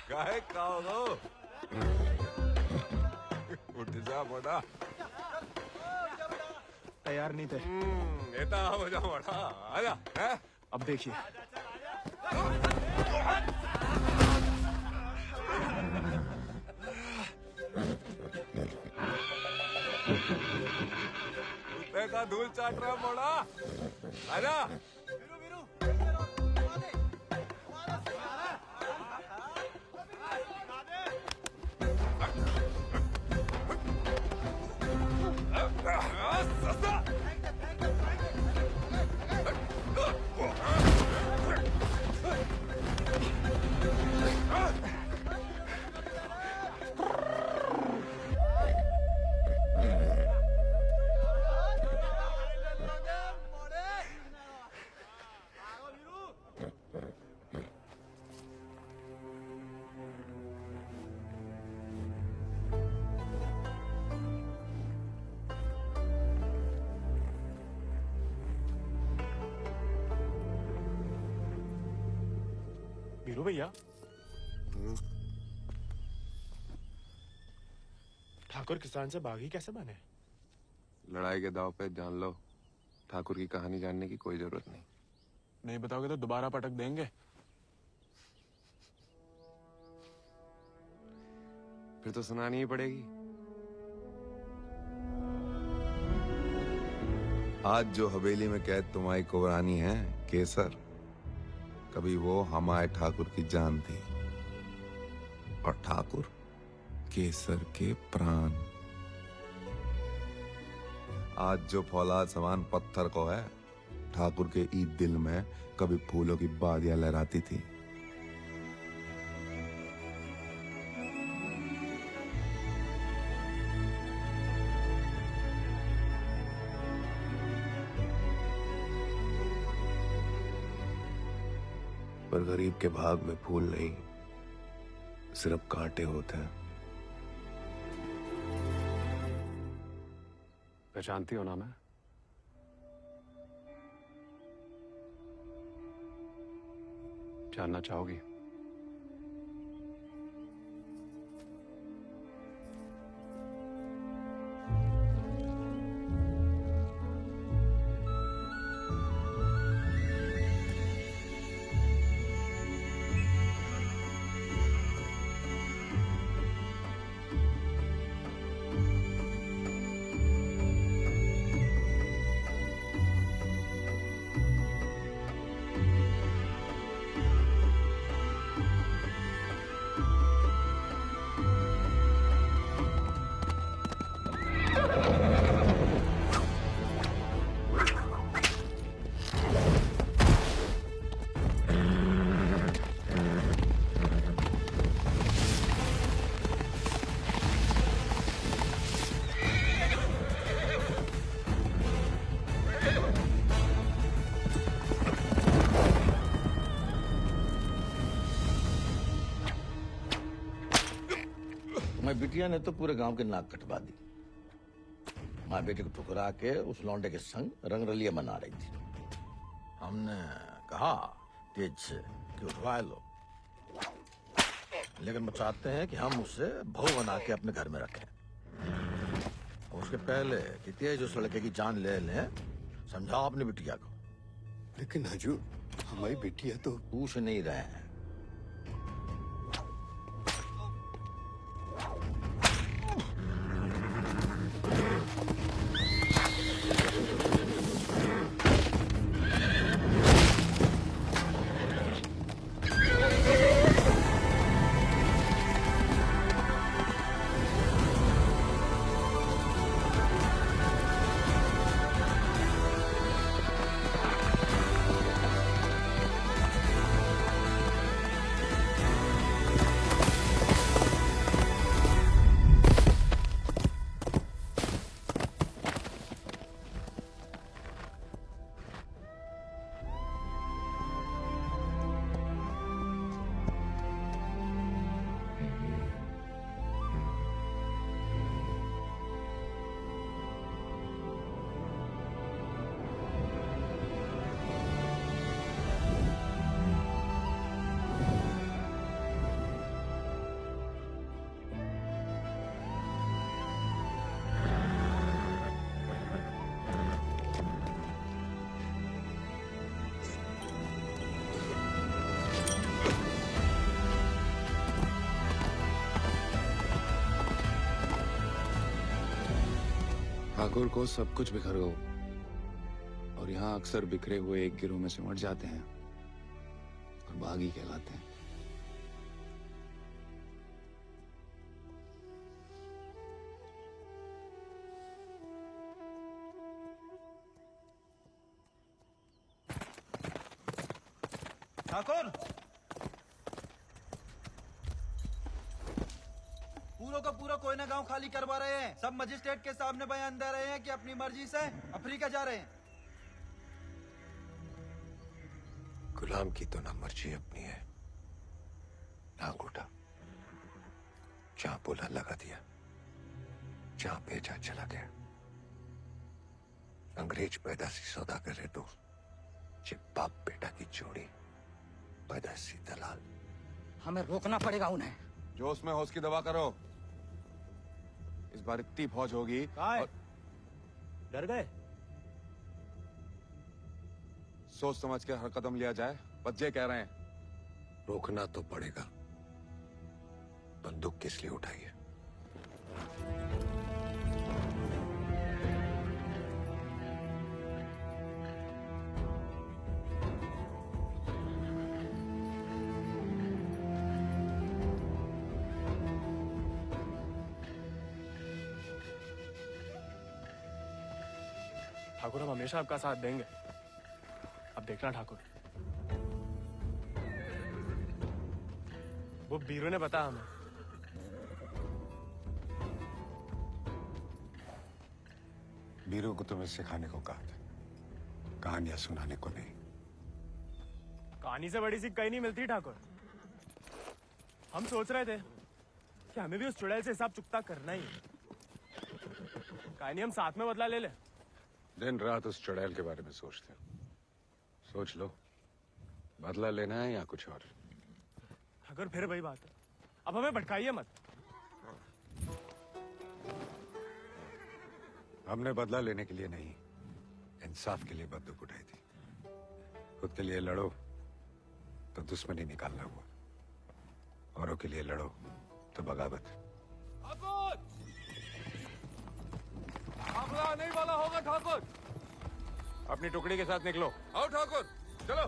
काहे खाओ? उठ जा बड़ा। तैयार नहीं थे। येता हो जा बड़ा। आजा। अब देखिए। कुत्ते का धूल चाट रहा बड़ा। आजा। वीरू भैया, ठाकुर किसान से बागी कैसे बने? लड़ाई के दाव पे जान लो, ठाकुर की कहानी जानने की कोई जरूरत नहीं। नहीं बताओगे तो दोबारा पटक देंगे। फिर तो सुनानी ही पड़ेगी। आज जो हवेली में कैद तुम्हारी कुबरानी है केसर, कभी वो हमारे ठाकुर की जान थी, और ठाकुर केसर के प्राण। आज जो फौलाद समान पत्थर को है, ठाकुर के ईद दिल में कभी फूलों की बादियां लहराती थी। पर गरीब के भाग में फूल नहीं, सिर्फ कांटे होते हैं। पहचानती हो ना मैं? जानना चाहोगी? मैं बिटिया ने तो पूरे गांव के नाक कटवा दी। माँ बेटे को ठुकरा के उस लौंडे के संग रंगरलिया मना रही थी। हमने कहा तेज से कि उठवा लो, लेकिन वो चाहते हैं कि हम उसे बहू बना के अपने घर में रखें। उसके पहले कि तेज उस लड़के की जान ले लें, समझाओ अपनी बिटिया को। लेकिन हजूर, हमारी बिटिया तो पूछ नहीं रहे हैं। ठाकुर को सब कुछ बिखर गो और यहाँ अक्सर बिखरे हुए एक गिरोह में सिमट जाते हैं और बागी कहलाते हैं। ठाकुर, पूरा का पूरा कोयना गांव खाली करवा रहे हैं। सब मजिस्ट्रेट के सामने बयान दे रहे हैं कि अपनी मर्जी से अफ्रीका जा रहे हैं। गुलाम की तो ना मर्जी अपनी है ना अंगूठा। जहां बोला लगा दिया, जहां भेजा चला गया। अंग्रेज पैदाशी सौदागर है तो ये बाप बेटा की जोड़ी पैदाशी दलाल। हमें रोकना पड़ेगा उन्हें। जोश में होश की दवा करो। इस बार इतनी फौज होगी और... डर गए? सोच समझ के हर कदम लिया जाए, बच्चे कह रहे हैं। रोकना तो पड़ेगा। बंदूक किस लिए उठाई है? ठाकुर, हम हमेशा आपका साथ देंगे। अब देखना ठाकुर, वो बीरू ने बताया हमें। बीरू को तुम्हें सिखाने को कहा था, कहानियां सुनाने को नहीं। कहानी से बड़ी सी कहीं नहीं मिलती ठाकुर। हम सोच रहे थे कि हमें भी उस चुड़ैल से हिसाब चुकता करना ही है। काहे नहीं हम साथ में बदला ले ले। दिन रात उस चुड़ैल के बारे में सोचते हो। सोच लो, बदला लेना है या कुछ और। अगर फिर वही बात है, अब हमें भटकाइए मत। हमने बदला लेने के लिए नहीं, इंसाफ के लिए बंदूक उठाई थी। खुद के लिए लड़ो तो दुश्मनी निकालना हुआ, औरों के लिए लड़ो तो बगावत। हमला नहीं वाला होगा ठाकुर। अपनी टुकड़ी के साथ निकलो। आओ ठाकुर, चलो।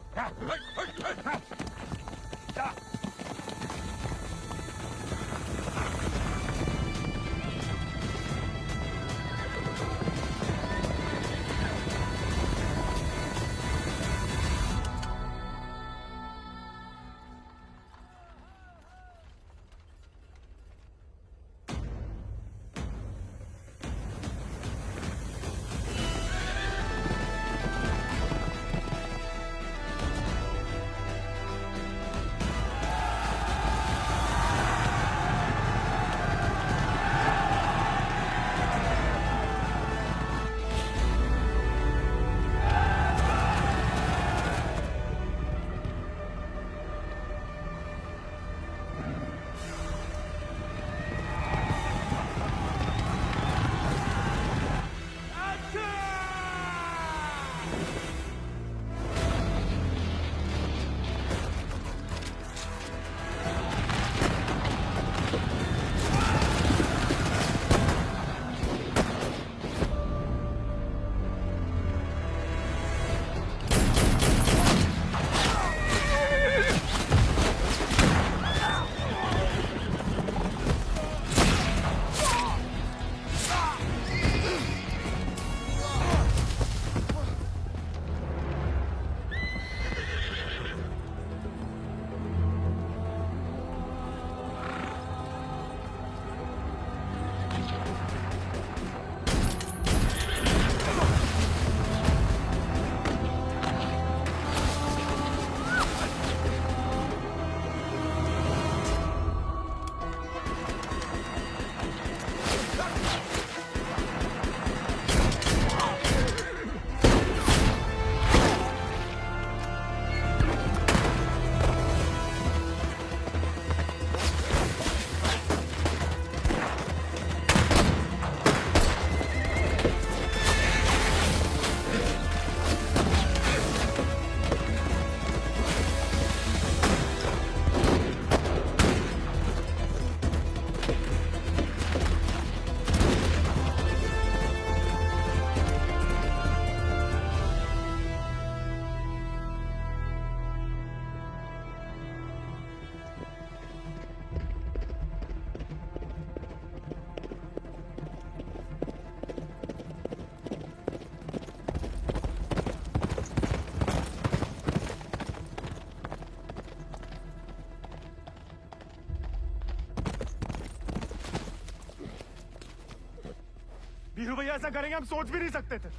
बीरू भैया ऐसा करेंगे हम सोच भी नहीं सकते थे।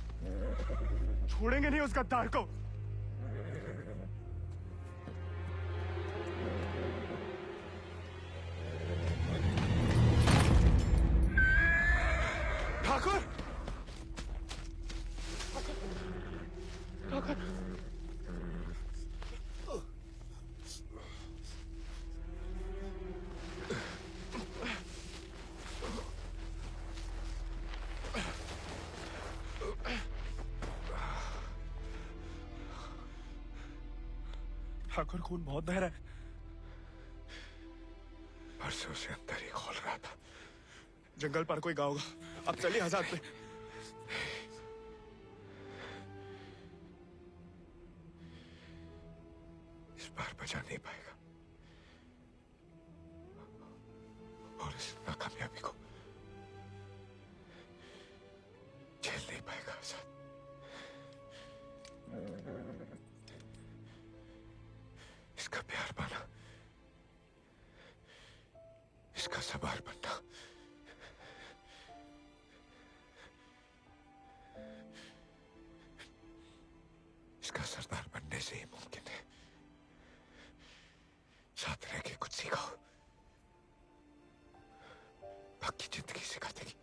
छोड़ेंगे नहीं उस गद्दार को। ठाकुर, ठाकुर, ठाकुर खून बहुत बह रहा है। परसों से अंदर ही खोल रहा था। जंगल पर कोई गाँव होगा। अब चलिए आजाद पे। इस बार बचा नहीं पाएगा और इस नाकामयाबी को झेल नहीं पाएगा आजाद। इसका प्यार पाना, इसका सवार बनना, इसका सरदार बनने से ही मुमकिन है। साथ रह के कुछ सीखो, बाकी जिंदगी सिखा देगी।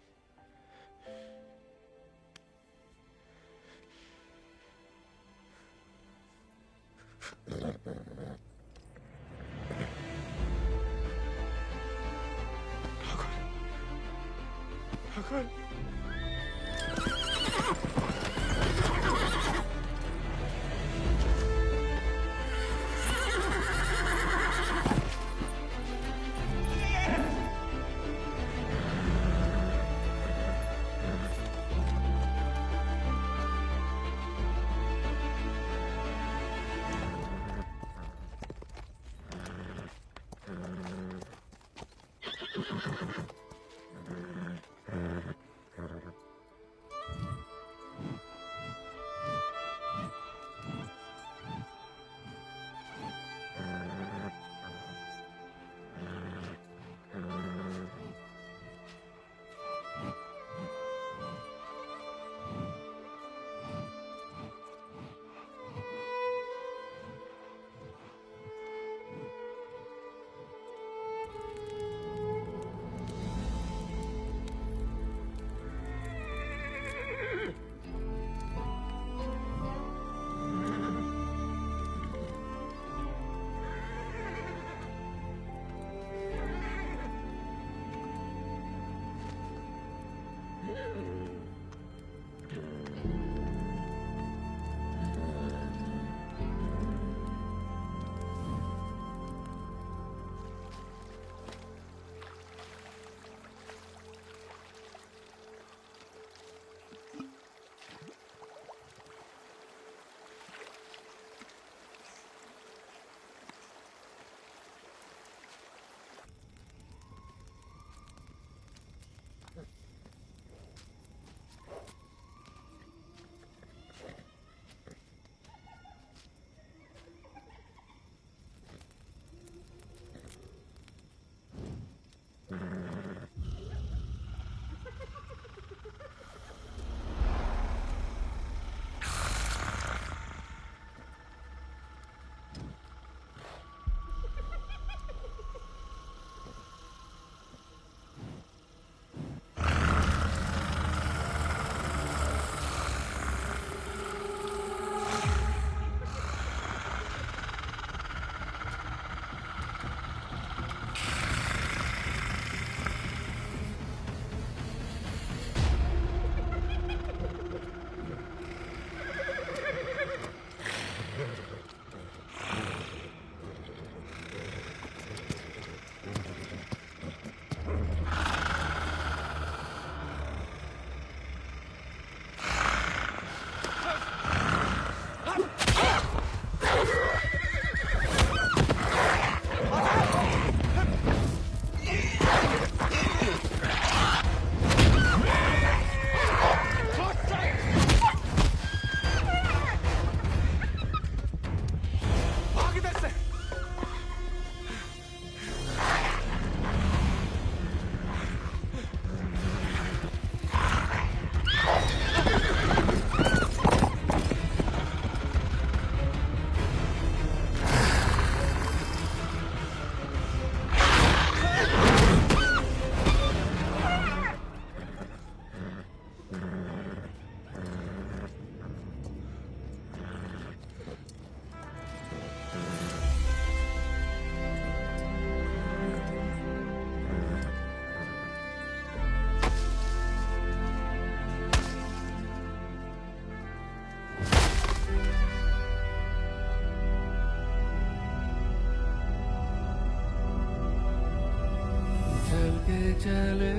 चले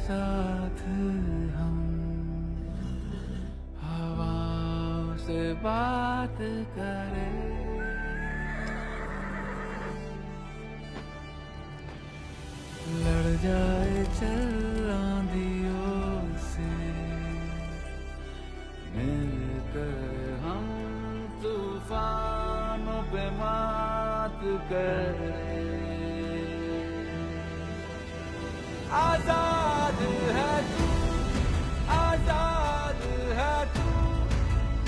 साथ हम हवा से बात करें लड़ जाए चल आंधियों से मिलकर हम तूफानों पे मात करें आजाद है तू आजाद है तू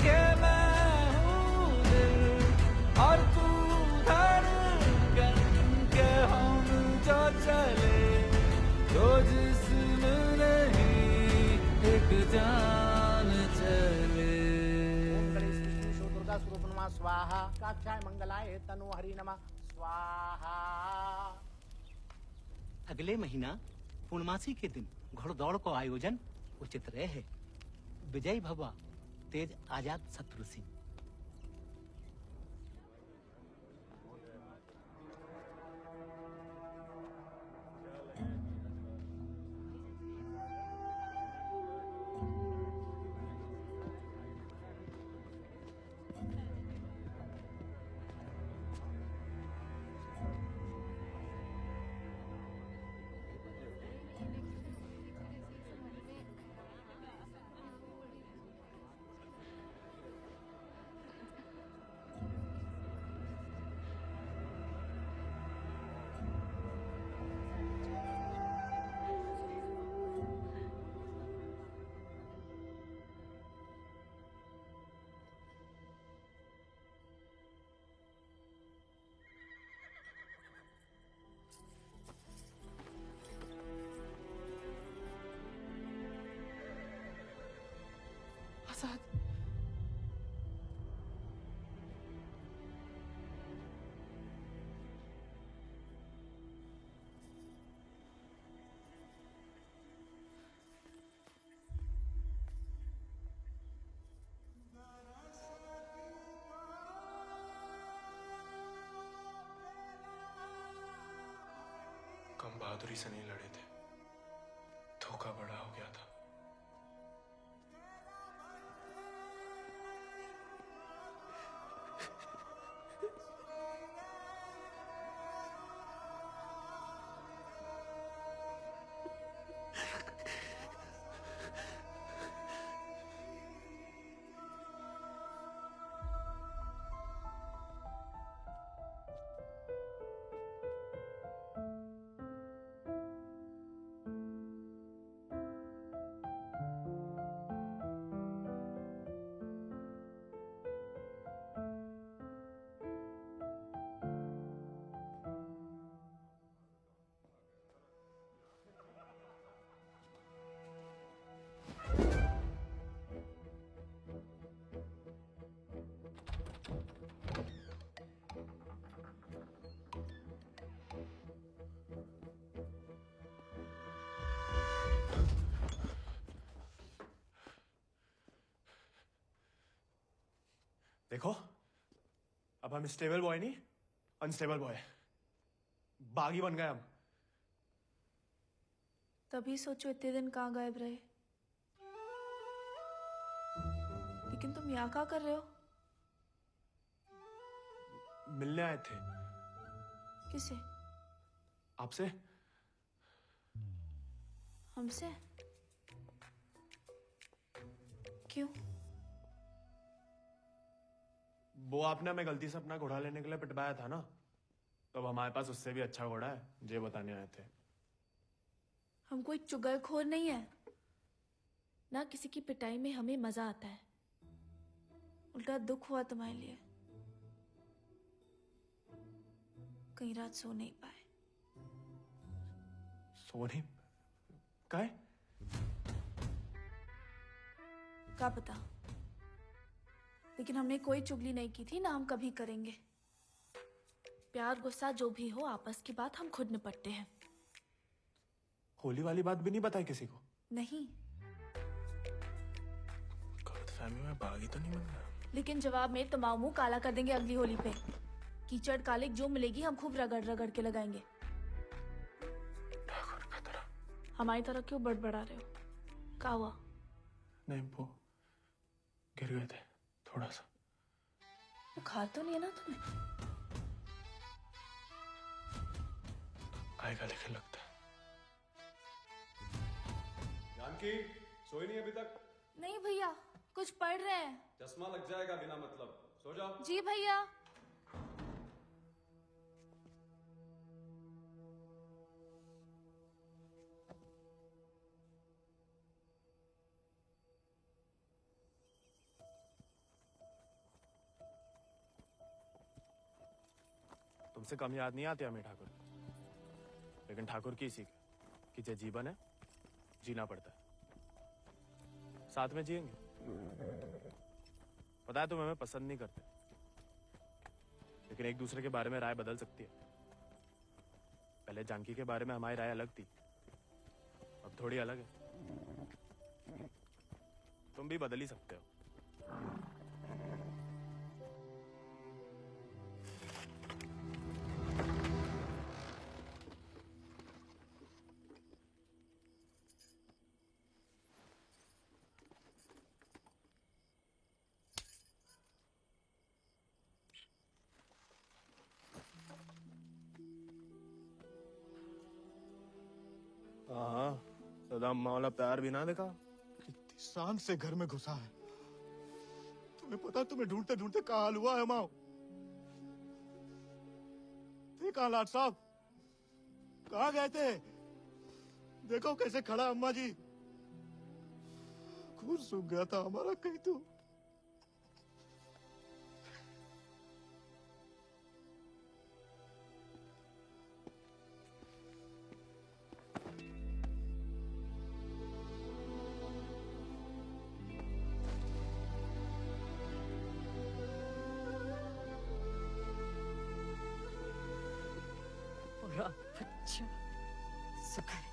के मैं हूँ दिल और तू धड़कन के हम जो चले तो जिस्म नहीं एक जान चले दुर्गा स्वरूप नमः स्वाहा काक्षाय मंगलाय तनु हरि नमः स्वाहा। अगले महीना पूर्णमासी के दिन घोड़दौड़ को आयोजन उचित रहे। विजयी भवा तेज आजाद शत्रु सिंह। आजाद। कम बहादुरी से नहीं लड़े थे, धोखा बड़ा हो गया था। देखो, अब हम स्टेबल बॉय नहीं, अनस्टेबल बॉय, बागी बन गए हम। तभी सोचो इतने दिन कहाँ गायब रहे। लेकिन तुम यहाँ क्या कर रहे हो? मिलने आए थे। किसे? आपसे। हमसे? क्यों? वो आपने हमें गलती से अपना घोड़ा लेने के लिए पिटवाया था ना, तो अब हमारे पास उससे भी अच्छा घोड़ा है, ये बताने आए थे। हम कोई चुगलखोर नहीं है ना, किसी की पिटाई में हमें मजा आता है। उल्टा दुख हुआ तुम्हारे लिए, कई रात सो नहीं पाए। सो नहीं? काहे? क्या पता, लेकिन हमने कोई चुगली नहीं की थी, ना हम कभी करेंगे। प्यार गुस्सा जो भी हो, आपस की बात हम खुद निपटते हैं। होली वाली बात भी नहीं बताई किसी को? नहीं। गलतफहमी में बागी तो नहीं बन गया? लेकिन जवाब में तमाम मुंह काला कर देंगे अगली होली पे। कीचड़ कालिक जो मिलेगी हम खूब रगड़ रगड़ के लगाएंगे। ठाकुर का तरह। हमारी तरह क्यों बड़बड़ा रहे हो? क्या हुआ? नहीं, वो गिर गए थे थोड़ा सा। बुखार तो नहीं है ना तुम्हें? आएगा लेकिन लगता है। जानकी, सोई नहीं अभी तक? नहीं भैया, कुछ पढ़ रहे हैं। चश्मा लग जाएगा बिना मतलब, सो जाओ। जी भैया। तुमसे कम याद नहीं आती हमें ठाकुर, लेकिन ठाकुर की सीख कि जो जीवन है जीना पड़ता है, साथ में जिएंगे। पता है तुम हमें पसंद नहीं करते, लेकिन एक दूसरे के बारे में राय बदल सकती है। पहले जानकी के बारे में हमारी राय अलग थी, अब अब थोड़ी अलग है। तुम भी बदल ही सकते हो। हाँ, तो अम्मा वाला प्यार भी ना देखा। कितनी शान से घर में घुसा है। तुम्हें पता, तुम्हें ढूंढते ढूंढते कहाँ हाल हुआ है माओ। देखा लाट साहब, कहाँ गए थे? देखो कैसे खड़ा अम्मा जी। खून सूख गया था हमारा कहीं तो। पूरा बच्चा शुक्र है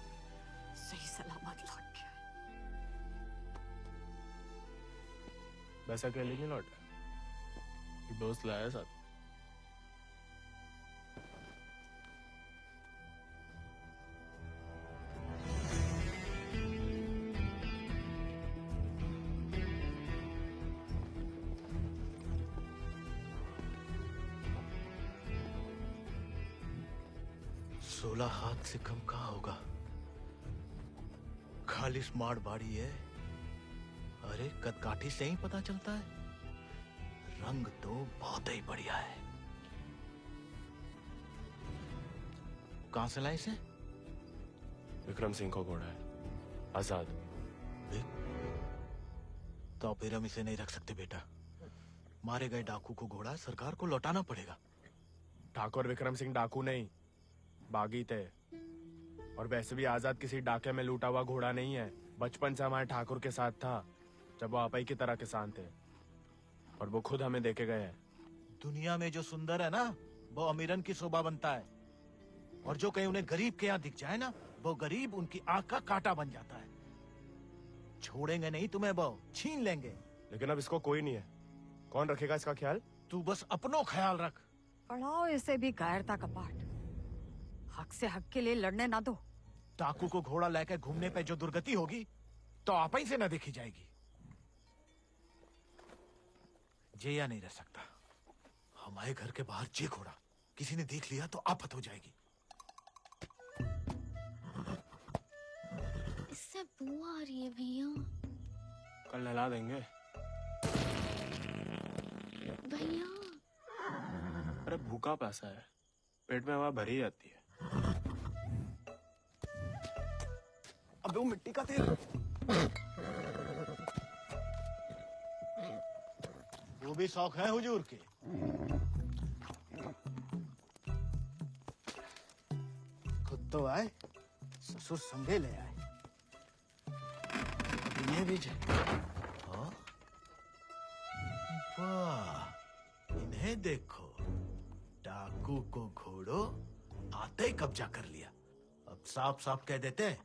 सही सलामत लौट गया। वैसा अकेले नहीं लौटा, एक दोस्त लाया साथ। सोलह हाथ से कम कहाँ होगा। खाली स्मार्ट बाड़ी है। अरे कदकाठी से ही पता चलता है। रंग तो बहुत ही बढ़िया है। कहां से लाए इसे? विक्रम सिंह को घोड़ा है, आजाद। तो फिर हम इसे नहीं रख सकते बेटा। मारे गए डाकू को घोड़ा सरकार को लौटाना पड़ेगा। ठाकुर विक्रम सिंह डाकू नहीं, बागी थे। और वैसे भी आजाद किसी डाके में लूटा हुआ घोड़ा नहीं है। बचपन से हमारे ठाकुर के साथ था, जब वो आपई की तरह किसान थे। और वो खुद हमें देके गए हैं। दुनिया में जो सुंदर है ना, वो अमीरन की शोभा बनता है। और जो कहीं उन्हें गरीब के यहाँ दिख जाए ना, वो गरीब उनकी आंख का कांटा बन जाता है। छोड़ेंगे नहीं तुम्हें, वो छीन लेंगे। लेकिन अब इसको कोई नहीं है, कौन रखेगा इसका ख्याल? तू बस अपनो ख्याल रख। पढ़ाओ इसे भी कायरता का पाठ। हक से हक के लिए लड़ने ना दो। डाकू को घोड़ा लेकर घूमने पे जो दुर्गति होगी तो आप ही से न देखी जाएगी। जेया नहीं रह सकता। हमारे घर के बाहर जे घोड़ा किसी ने देख लिया तो आफत हो जाएगी। इससे बू आ रही है भैया। कल नहला देंगे। भैया अरे भूखा प्यासा है, पेट में हवा भरी जाती है। अबे वो मिट्टी का तेल। वो भी शौक है हुजूर के। खुद तो आए, ससुर संगे ले आए। इन्हें भी हाँ? वाह, इन्हें देखो। डाकू को घोड़ो आते ही कब्जा कर लिया। अब साफ साफ कह देते हैं,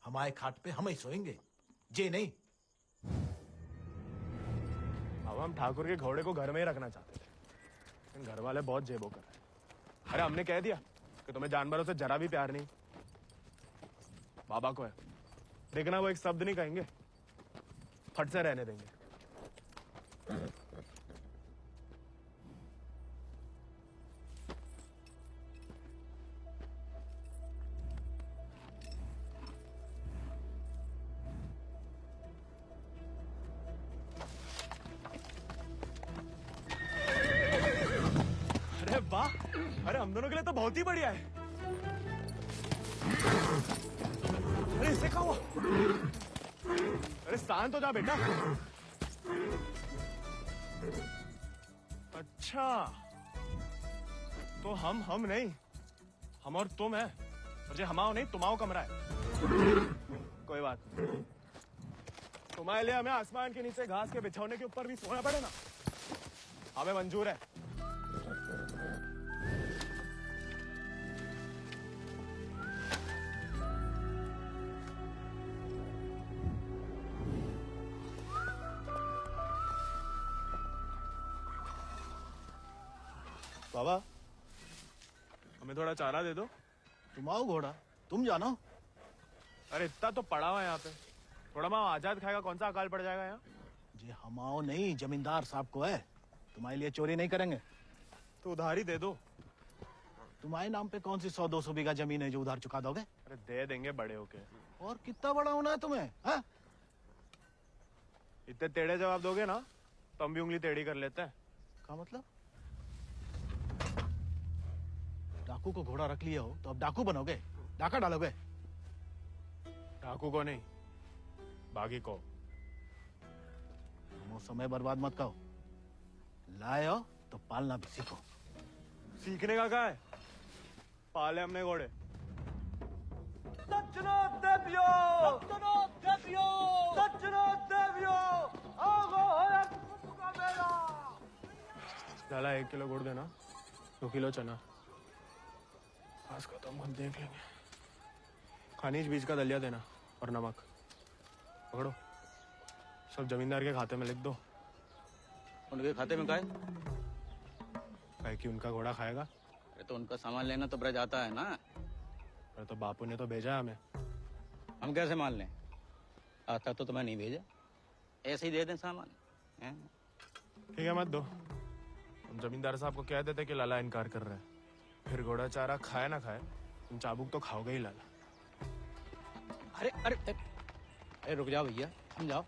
हमारे खाट पे हम ही सोएंगे, जे नहीं। अब हम ठाकुर के घोड़े को घर में ही रखना चाहते थे, लेकिन घर वाले बहुत जेबो कर रहे हैं। अरे हमने कह दिया कि तुम्हें जानवरों से जरा भी प्यार नहीं। बाबा को है, देखना वो एक शब्द नहीं कहेंगे, फट से रहने देंगे। अरे वाह, अरे हम दोनों के लिए तो बहुत ही बढ़िया है। अरे इसे क्या हुआ? अरे शांत हो जा बेटा। अच्छा, तो हम नहीं, हम और तुम है। और जो हमाओ नहीं, तुम्हाओ कमरा है। कोई बात नहीं, तुम्हारे लिए हमें आसमान के नीचे घास के बिछौने के ऊपर भी सोना पड़े ना, हमें मंजूर है। बाबा हमें थोड़ा चारा दे दो। तुम आओ घोड़ा, तुम जानो। अरे इतना तो पड़ा हुआ है यहाँ पे, थोड़ा माँ आजाद खाएगा, कौन सा अकाल पड़ जाएगा यहाँ। जी हम आओ नहीं, जमींदार साहब को है, तुम्हारे लिए चोरी नहीं करेंगे। तो उधार ही दे दो। तुम्हारे नाम पे कौन सी 100-200 बीघा जमीन है जो उधार चुका दोगे? अरे दे देंगे बड़े होके। और कितना बड़ा होना है तुम्हें? हाँ? इतने टेढ़े जवाब दोगे ना तो हम भी उंगली टेढ़ी कर लेते हैं। क्या मतलब? डाकू को घोड़ा रख लिया हो तो अब डाकू बनोगे, डाका डालोगे? डाकू को नहीं, बागी को। वो समय बर्बाद मत करो, लाए हो तो पालना भी सीखो। सीखने का क्या है, पाले हमने घोड़े। डाला 1 किलो गुड़ देना, 2 किलो चना। आज का तो हम देख लेंगे। खनिज बीज का दलिया देना और नमक। पकड़ो, सब जमींदार के खाते में लिख दो। उनके खाते में काय? कि उनका घोड़ा खाएगा। अरे तो उनका सामान लेना तो ब्रज आता है ना। अरे तो बापू ने तो भेजा है हमें। हम कैसे मान लें? आता तो तुम्हें नहीं भेजा, ऐसे ही दे दें सामान। ठीक है मत दो, हम जमींदार साहब को कह देते कि लाला इनकार कर रहा है। फिर घोड़ा चारा खाए ना खाए, तुम चाबुक तो खाओगे ही लाला। अरे अरे अरे रुक जाओ भैया, समझाओ।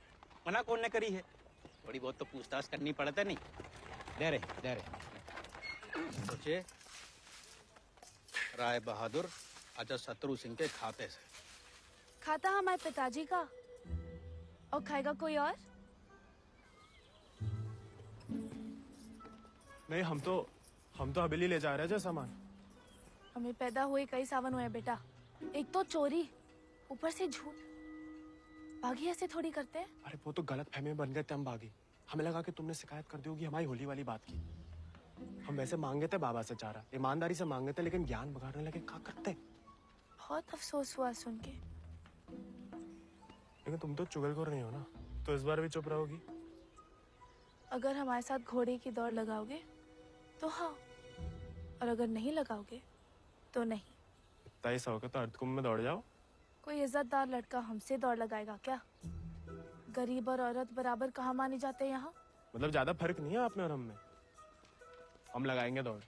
मना कौन ने करी है? थोड़ी बहुत तो पूछताछ करनी पड़ता नहीं। दे रहे सोचे राय बहादुर अजय शत्रु सिंह के खाते से। खाता हमारे पिताजी का और खाएगा कोई और? नहीं, हम तो हवेली ले जा रहे हैं सामान। हमें पैदा हुए कई सावन हुए बेटा, एक तो चोरी, ऊपर से झूठ। बागी ऐसे थोड़ी करते हैं। अरे वो तो गलत फहमी में बन गए थे हम बागी। हमें लगा कि तुमने शिकायत कर दी होगी हमारी होली वाली बात की। हम वैसे मांगे थे बाबा से चारा, ईमानदारी से मांगे थे, लेकिन ज्ञान बगाड़ने लगे। क्या करते? बहुत अफसोस हुआ सुन के। लेकिन तुम तो चुगलखोर नहीं हो ना, तो इस बार भी चुप रहोगी? अगर हमारे साथ घोड़े की दौड़ लगाओगे तो हाँ, और अगर नहीं लगाओगे तो नहीं। इतना ही सौ के तो अर्धकुंभ में दौड़ जाओ। कोई इज्जतदार लड़का हमसे दौड़ लगाएगा क्या? गरीब और औरत बराबर कहाँ माने जाते हैं यहाँ? मतलब ज्यादा फर्क नहीं है आप में और हम में। हम लगाएंगे दौड़,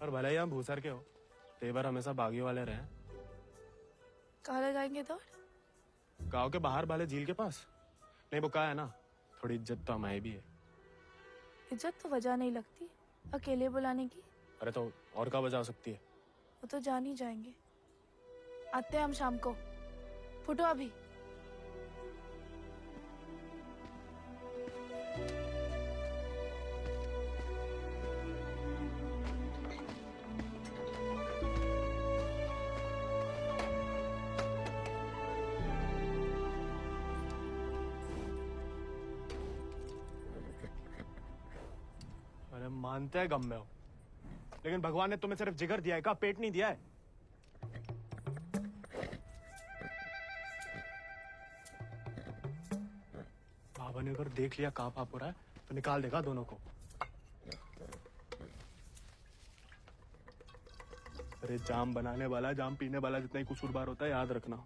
और भले ही हम भूसर के हो, तेवर हमेशा बागी वाले रहे। कहाँ लगाएंगे दौड़? गांव के बाहर वाले झील के पास। नहीं वो कहा है ना, थोड़ी इज्जत तो हमारी भी है। इज्जत तो वजह नहीं लगती अकेले बुलाने की। अरे तो और क्या वजह हो सकती है? वो तो जान ही जाएंगे। आते हैं हम शाम को, फुटो अभी। अरे मानते हैं गम में हो, लेकिन भगवान ने तुम्हें सिर्फ जिगर दिया है, का पेट नहीं दिया है। बाबा ने अगर देख लिया कहाँ पाप हो रहा है तो निकाल देगा दोनों को। अरे जाम बनाने वाला, जाम पीने वाला जितना ही कसूरवार होता है, याद रखना।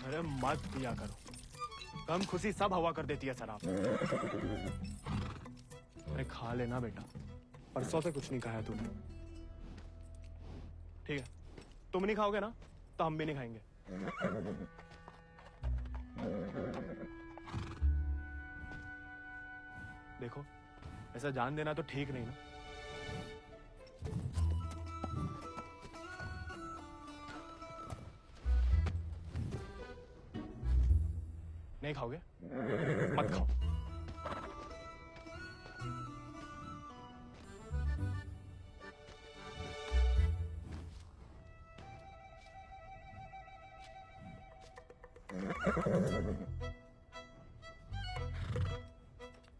अरे मत पिया करो, कम खुशी सब हवा कर देती है शराब। अरे खा लेना बेटा, परसों से कुछ नहीं खाया तूने। ठीक है, तुम नहीं खाओगे ना तो हम भी नहीं खाएंगे। देखो, ऐसा जान देना तो ठीक नहीं ना। नहीं खाओगे? मत खाओ।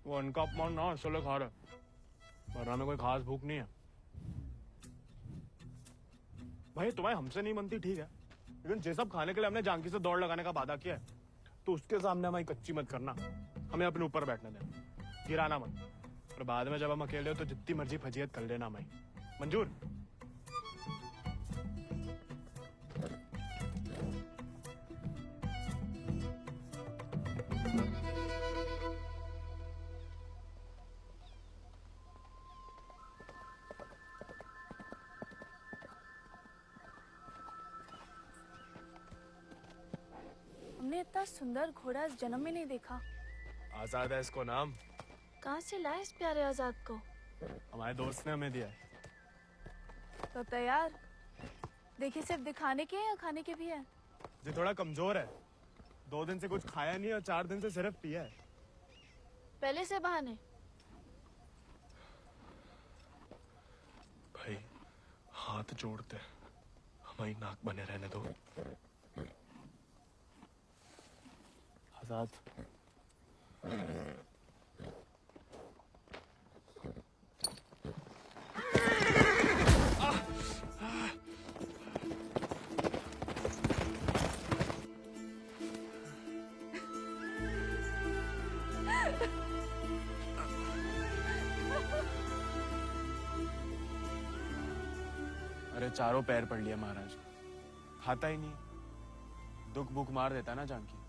वो उनका अपमान ना इसलिए खा रहे, वरना में कोई खास भूख नहीं है। भाई तुम्हारी हमसे नहीं बनती ठीक है, लेकिन ये सब खाने के लिए हमने जानकी से दौड़ लगाने का वादा किया है, तो उसके सामने हमारी कच्ची मत करना, हमें अपने ऊपर बैठने दे, गिराना मत। और बाद में जब हम अकेले हो तो जितनी मर्जी फजीयत कर लेना हमारी, मंजूर? हमने इतना सुंदर घोड़ा इस जन्म में नहीं देखा। आजाद है इसको नाम। कहाँ से लाए इस प्यारे आजाद को? हमारे दोस्त ने हमें दिया है। तो तैयार? देखिए सिर्फ दिखाने के हैं या खाने के भी हैं? ये थोड़ा कमजोर है, 2 दिन से कुछ खाया नहीं और 4 दिन से सिर्फ पिया है। पहले से बहाने। भाई हाथ जोड़ते, हमारी नाक बने रहने दो। आजाद, अरे चारों पैर पड़ लिया महाराज, खाता ही नहीं, दुख भूख मार देता ना जानकी।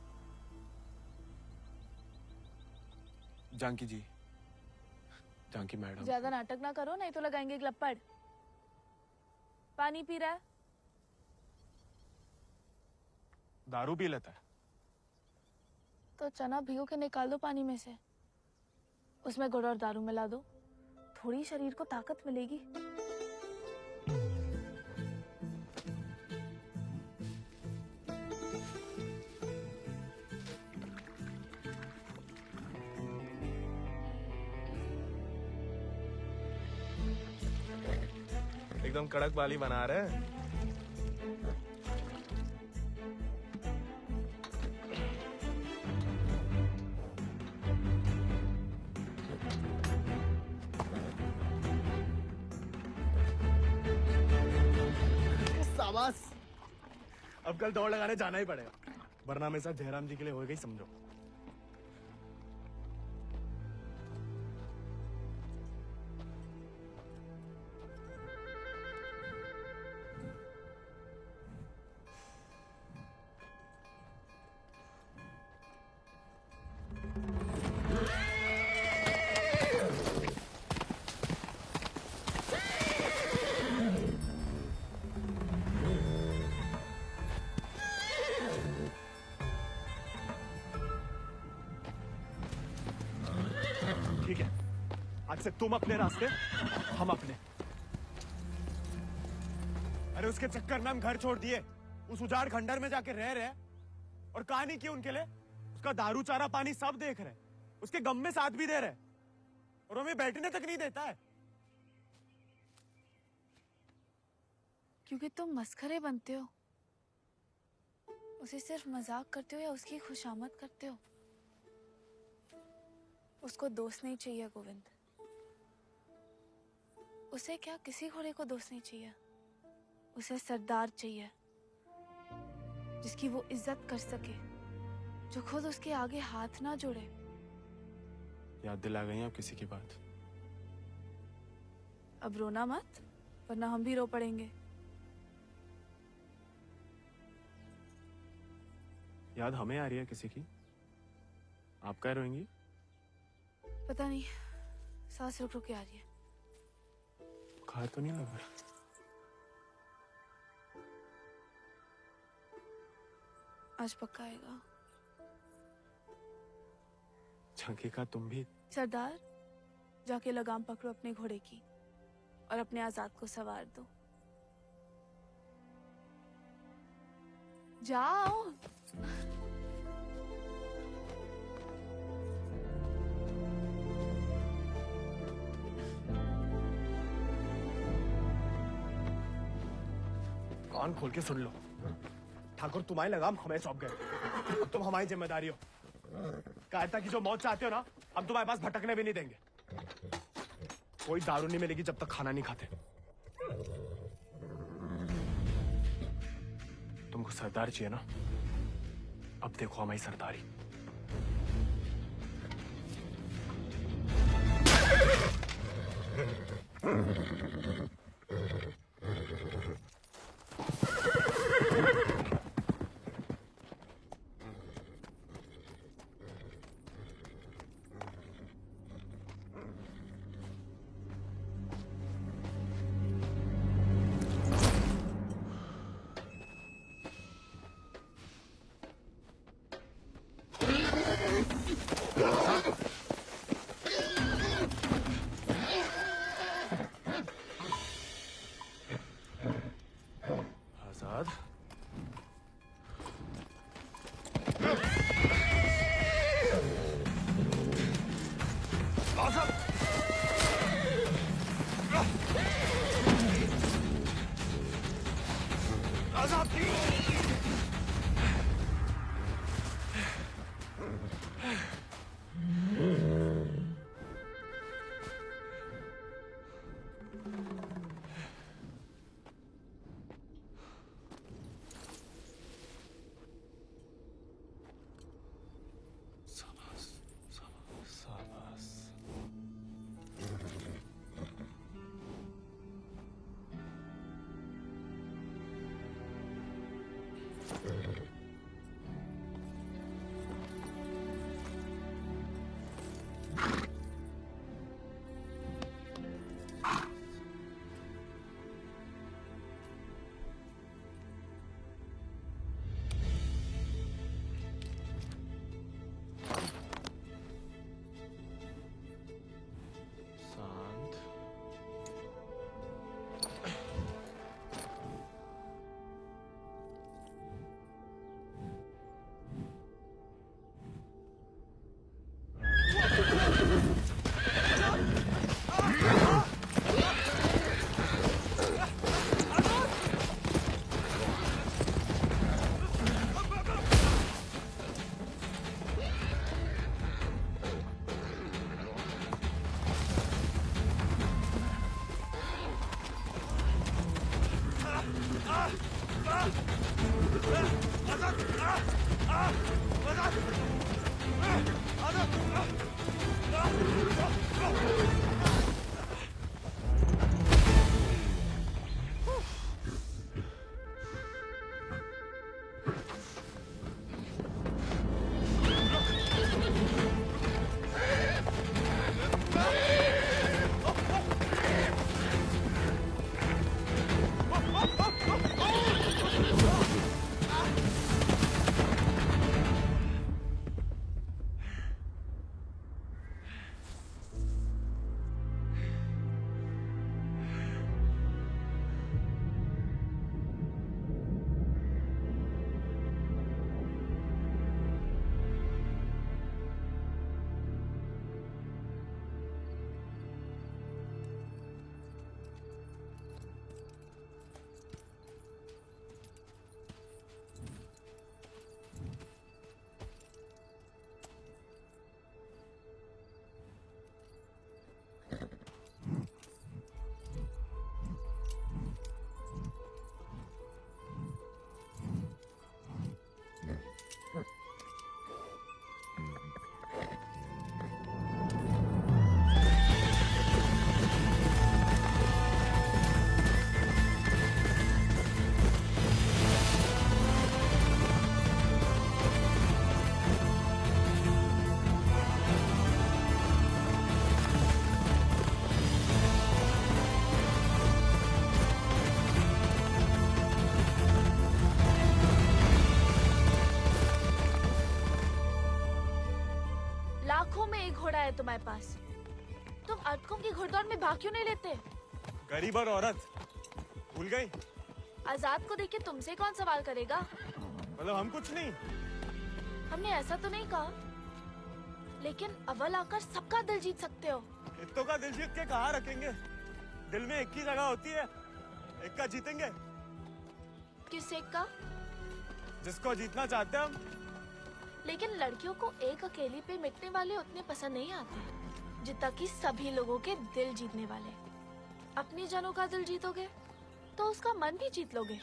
जानकी जी, जानकी मैडम, ज्यादा नाटक ना करो नहीं तो लगाएंगे ग्लप्पड़। पानी पी रहा है? दारू पी लेता है। तो चना भिगो के निकाल दो पानी में से, उसमें गुड़ और दारू मिला दो, थोड़ी शरीर को ताकत मिलेगी। एकदम कड़क वाली बना रहे हैं। शाबाश। अब कल दौड़ लगाने जाना ही पड़ेगा, वरना मेरे साथ जयराम जी के लिए हो गई समझो। ठीक है, आज से तुम अपने रास्ते, हम अपने। अरे उसके चक्कर में हम घर छोड़ दिए, उस उजाड़ खंडर में जाके रह रहे, और कहानी की उनके लिए उसका दारू चारा पानी सब देख रहे, उसके गम में साथ भी दे रहे, और हमें बैठने तक नहीं देता है। क्योंकि तुम मस्खरे बनते हो, उसे सिर्फ मजाक करते हो या उसकी खुशामद करते हो। उसको दोस्त नहीं चाहिए गोविंद, उसे क्या किसी घोड़े को दोस्त नहीं चाहिए, उसे सरदार चाहिए जिसकी वो इज्जत कर सके, जो खुद उसके आगे हाथ ना जोड़े। याद दिला गई अब किसी की बात। अब रोना मत, वरना हम भी रो पड़ेंगे। याद हमें आ रही है किसी की? आप क्या रोएंगी? पता नहीं, सांस रुक रुक के आ रही है। बुखार तो नहीं लग रहा? आज पक्का आएगा। झांकी का तुम भी? सरदार, जाके लगाम पकड़ो अपने घोड़े की और अपने आजाद को सवार दो। जाओ। कान खोल के सुन लो, ठाकुर तुम्हारी लगाम हमें सौंप गए, अब तुम हमारी जिम्मेदारी हो। कायरता की जो मौत चाहते हो ना, हम तुम्हारे पास भटकने भी नहीं देंगे। कोई दारू नहीं मिलेगी जब तक खाना नहीं खाते। तुमको सरदार चाहिए ना? अब देखो हमारी सरदारी। आजाद, लाखों में एक घोड़ा है तुम्हारे पास, तुम अटकों की घुड़दौड़ में भाग क्यों नहीं लेते? गरीब और औरत भूल गई? आजाद को देख के तुमसे कौन सवाल करेगा? मतलब हम कुछ नहीं। हमने ऐसा तो नहीं कहा, लेकिन अव्वल आकर सबका दिल जीत सकते हो। इत्तों का दिल जीत के कहाँ रखेंगे? दिल में एक ही जगह होती है, एक का जीतेंगे। किस एक का? जिसको जीतना चाहते हम। लेकिन लड़कियों को एक अकेली पे मिटने वाले उतने पसंद नहीं आते जितना कि सभी लोगों के दिल जीतने वाले। अपनी जनों का दिल जीतोगे तो उसका मन भी जीत लोगे।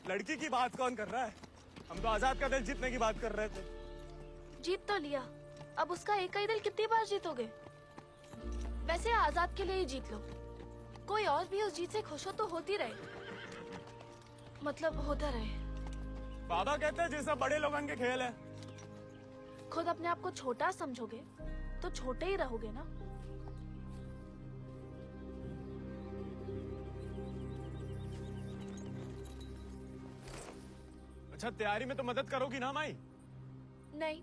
लड़की की बात कौन कर रहा है? हम तो आजाद का दिल जीतने की बात कर रहे थे। जीत तो लिया, अब उसका एक का ही दिल कितनी बार जीतोगे? वैसे आजाद के लिए ही जीत लो। कोई और भी उस जीत से खुश हो तो होती रहे, मतलब होता रहे। बाबा कहते हैं जैसा बड़े लोगों के खेल है। खुद अपने आप को छोटा समझोगे तो छोटे ही रहोगे ना। अच्छा, तैयारी में तो मदद करोगी ना माई? नहीं,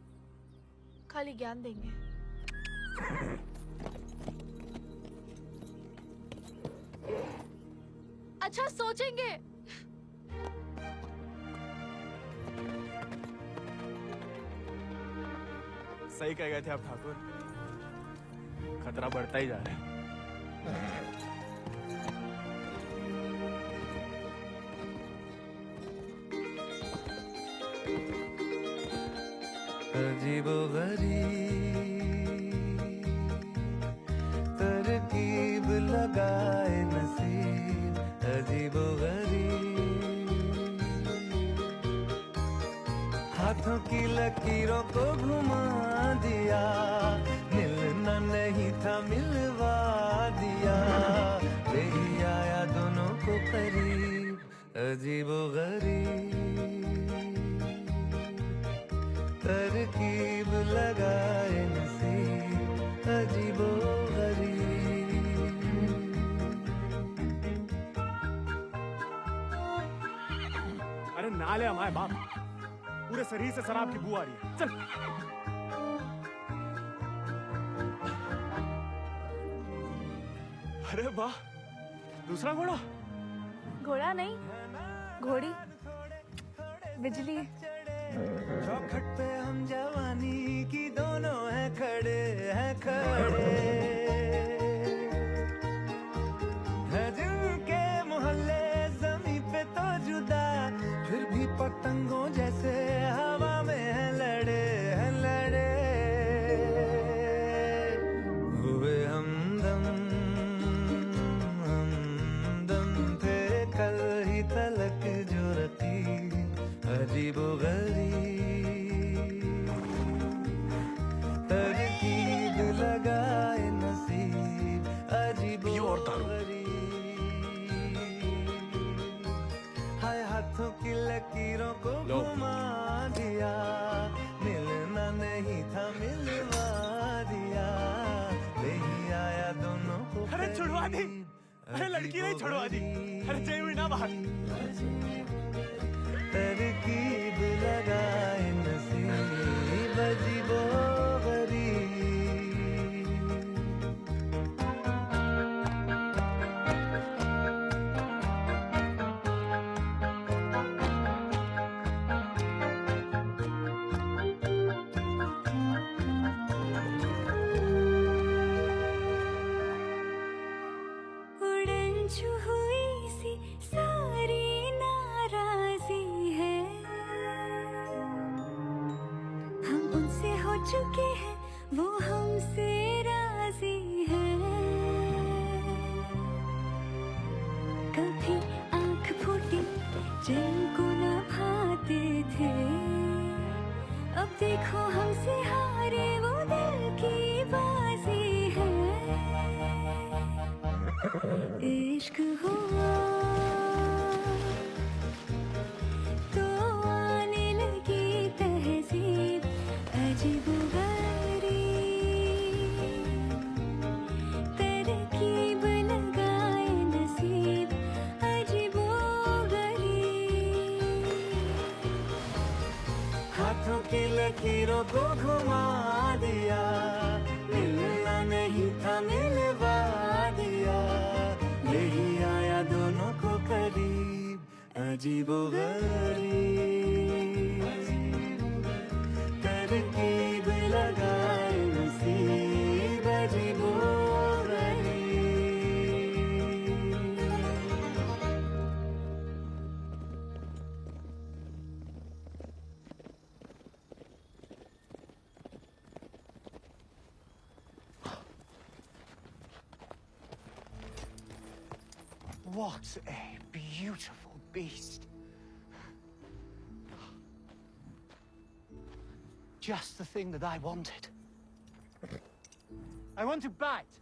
खाली ज्ञान देंगे। अच्छा, सोचेंगे। सही कह गए थे आप ठाकुर, खतरा बढ़ता ही जा रहा है। अजीबो गरीब तरकीब लगाए नसीब, अजीबो गरीब हाथों की लकीरों को घुमा दिया, मिलना नहीं था मिलवा दिया, यही आया दोनों को करीब, अजीबो गरीब तरकीब लगाए नसीब, अजीबो गरीब। अरे नाले हमारे बाप, पूरे शरीर से शराब की बू आ रही है। चल। अरे वाह, दूसरा घोड़ा? घोड़ा नहीं, घोड़ी, बिजली। चौखट पे हम जवानी की दोनों हैं खड़े, हैं खड़े, हैं जिनके मोहल्ले जमीन पे तो जुदा, फिर भी पतंगों जैसे हवा में हैं लड़े, हैं लड़े, हुए हमदम थे कल ही तलक जो रकीब, अजीबो गरीब तरकीब लगाए नसीब, अजीबो गरीब हाय हाथों की लकीरों को घुमा दिया, मिलना नहीं था मिलवा दिया, यही आया दोनों को। अरे छुड़वा दी, अरे लड़की नहीं छुड़वा दी, अरे जय हुई ना बाहर। तरकीब लगाए नसीब, अजीबो गरीब। उड़न छू हुई सी सारी नाराजी है, हम उनसे हो चुके हैं, वो हमसे राजी है, कभी आंख फूटी जिनको न भाते थे, अब देखो हमसे हारे वो दिल की बाजी है, इश्क हुआ तो आने लगी तहजीब, अजीबो गरीब तरकीब लगाए नसीब, अजीबो गरीब हाथों की लकीरों को घुमा दिया, मिलना नहीं था मिलवा दिया, यही आया दोनों को करीब, अजीबो गरीब तरकीब लगाए नसीब, अजीबो What a beautiful beast. just the thing that I wanted. I want to bite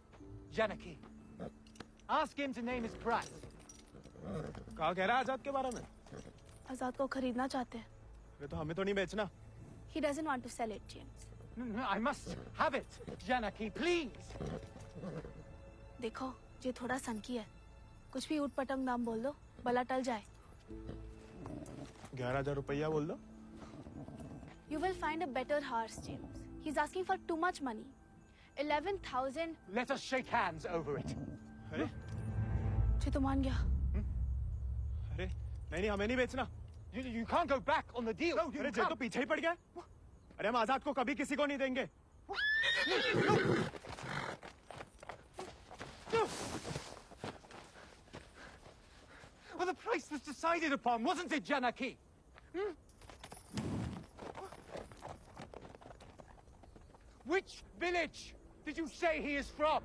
Janaki. Ask him to name his price. कहा कह रहा है आजाद के बारे में? आजाद को खरीदना चाहते हैं। ये तो हमें तो नहीं बेचना। He doesn't want to sell it, James. No, I must have it, Janaki, please. देखो, ये थोड़ा सनकी है। कुछ भी ऊट-पटंग नाम बोल दो, भला टल जाए। 11,000 रुपया बोल दो। You will find a better horse, James. He's asking for too much money. 11,000. Let us shake hands over it. अरे? ये तो मान गया। अरे, नहीं हमें नहीं बेचना। You can't go back on the deal. अरे जे तो पीछे ही पड़ गया। अरे हम आजाद को कभी किसी को नहीं देंगे। Well, the price was decided upon, wasn't it, Janaki? Which village did you say he is from?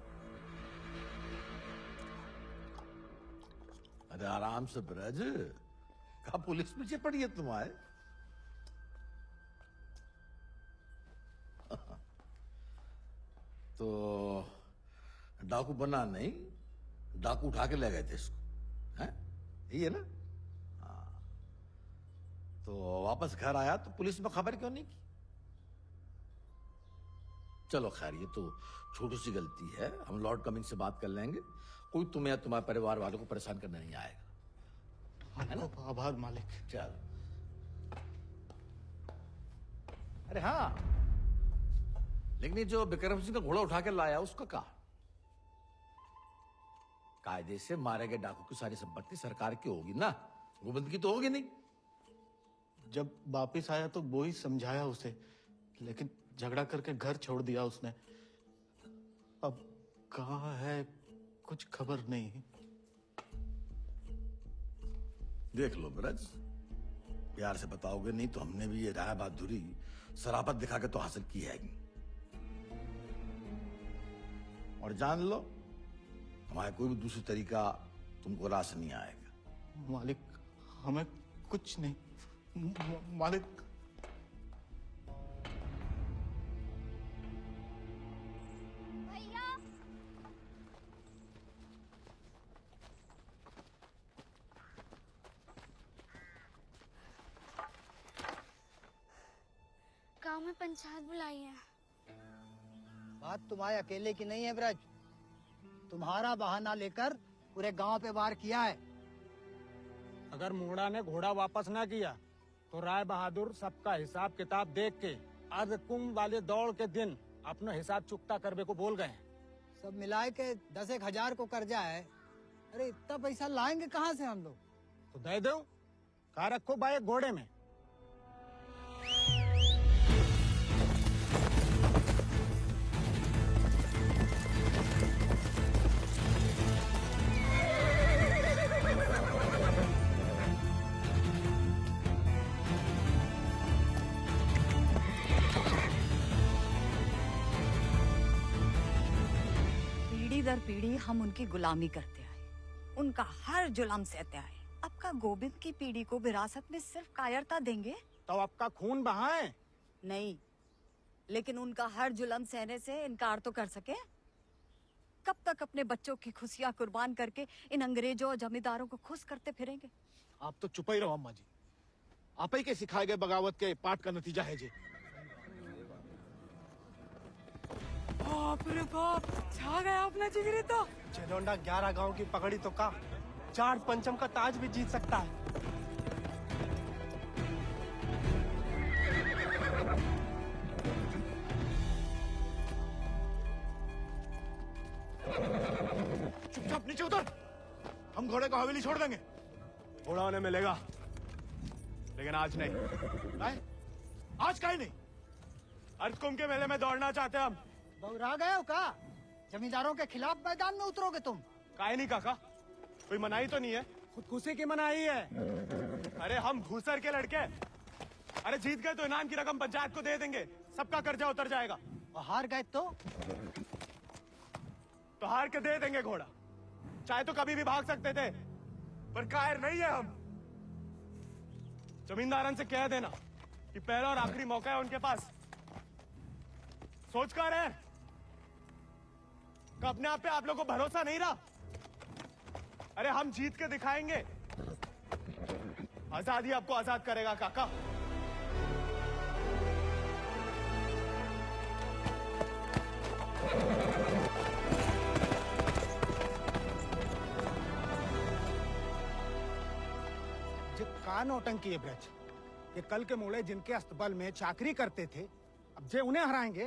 अरे आराम से ब्रज, कहा पुलिस पीछे पड़ी है तुम्हारे? तो डाकू बना नहीं, डाकू उठा के ले गए थे इसको, हैं? यही है ना? हाँ। तो वापस घर आया तो पुलिस में खबर क्यों नहीं की? चलो खैर, ये तो छोटी सी गलती है, हम लॉर्ड कमिंग से बात कर लेंगे। कोई तुम्हें या तुम्हारे परिवार वालों को परेशान करने नहीं आएगा, है ना? आभार मालिक। चल। अरे हाँ, लेकिन ये जो बिक्रम सिंह का घोड़ा उठा के लाया उसका कहा? कायदे से मारे गए डाकू की सारी संपत्ति सरकार की होगी ना, गोविंद की तो होगी नहीं। जब वापिस आया तो वो ही समझाया उसे, लेकिन झगड़ा करके घर छोड़ दिया उसने। अब कहाँ है कुछ खबर नहीं। देख लो ब्रज, प्यार से बताओगे नहीं तो हमने भी ये राय बहादुरी शराफत दिखा के तो हासिल की है। और जान लो, हमारा कोई भी दूसरी तरीका तुमको रास नहीं आएगा। मालिक, हमें कुछ नहीं। मालिक, गांव में पंचायत बुलाई है। बात तुम्हारे अकेले की नहीं है ब्रज, तुम्हारा बहाना लेकर पूरे गांव पे वार किया है। अगर मूड़ा ने घोड़ा वापस ना किया तो राय बहादुर सबका हिसाब किताब देख के अर्ध कुंभ वाले दौड़ के दिन अपना हिसाब चुकता करने को बोल गए। सब मिलाए के 10,000 को कर्जा है। अरे इतना पैसा लाएंगे कहाँ से हम लोग? तो दे दो, कहा रखो भाई घोड़े में। दर पीढ़ी हम उनकी गुलामी करते आए, उनका हर जुल्म सहते आए। अब का गोविंद की पीढ़ी को विरासत में सिर्फ कायरता देंगे तो आपका खून बहाए? नहीं, लेकिन उनका हर जुल्म सहने से इनकार तो कर सके। कब तक अपने बच्चों की खुशियां कुर्बान करके इन अंग्रेजों और जमींदारों को खुश करते फिरेंगे? आप तो चुप ही रहो अम्मा जी, आप ही के सिखाए गए बगावत के पाठ का नतीजा है जी। बाप रे बाप, छा गया अपना जिगरी तो। चेलोंडा 11 गांव की पकड़ी तो का 4 पंचम का ताज भी जीत सकता है। चुपचाप नीचे उतर, हम घोड़े को हवेली छोड़ देंगे। घोड़ा उन्हें मिलेगा, लेकिन आज नहीं। आज काहे नहीं? अर्थ कुंभ के मेले में दौड़ना चाहते हैं हम। बौरा गए हो का? जमींदारों के खिलाफ मैदान में उतरोगे तुम? काहे नहीं काका, कोई मनाही तो नहीं है? खुदकुशी की मनाही है। अरे हम घूसर के लड़के, अरे जीत गए तो इनाम की रकम पंचायत को दे देंगे, सबका कर्जा उतर जाएगा। और हार गए तो हार के दे देंगे घोड़ा। चाहे तो कभी भी भाग सकते थे, पर कायर नहीं है हम। जमींदारन से कह देना कि पहला और आखिरी मौका है उनके पास, सोच कर रहे हैं कि अपने आप पे आप लोगों को भरोसा नहीं रहा? अरे हम जीत के दिखाएंगे। आजादी आपको आजाद करेगा काका। का नौटंकी है ब्रज, ये कल के मोड़े जिनके अस्तबल में चाकरी करते थे, अब जे उन्हें हराएंगे।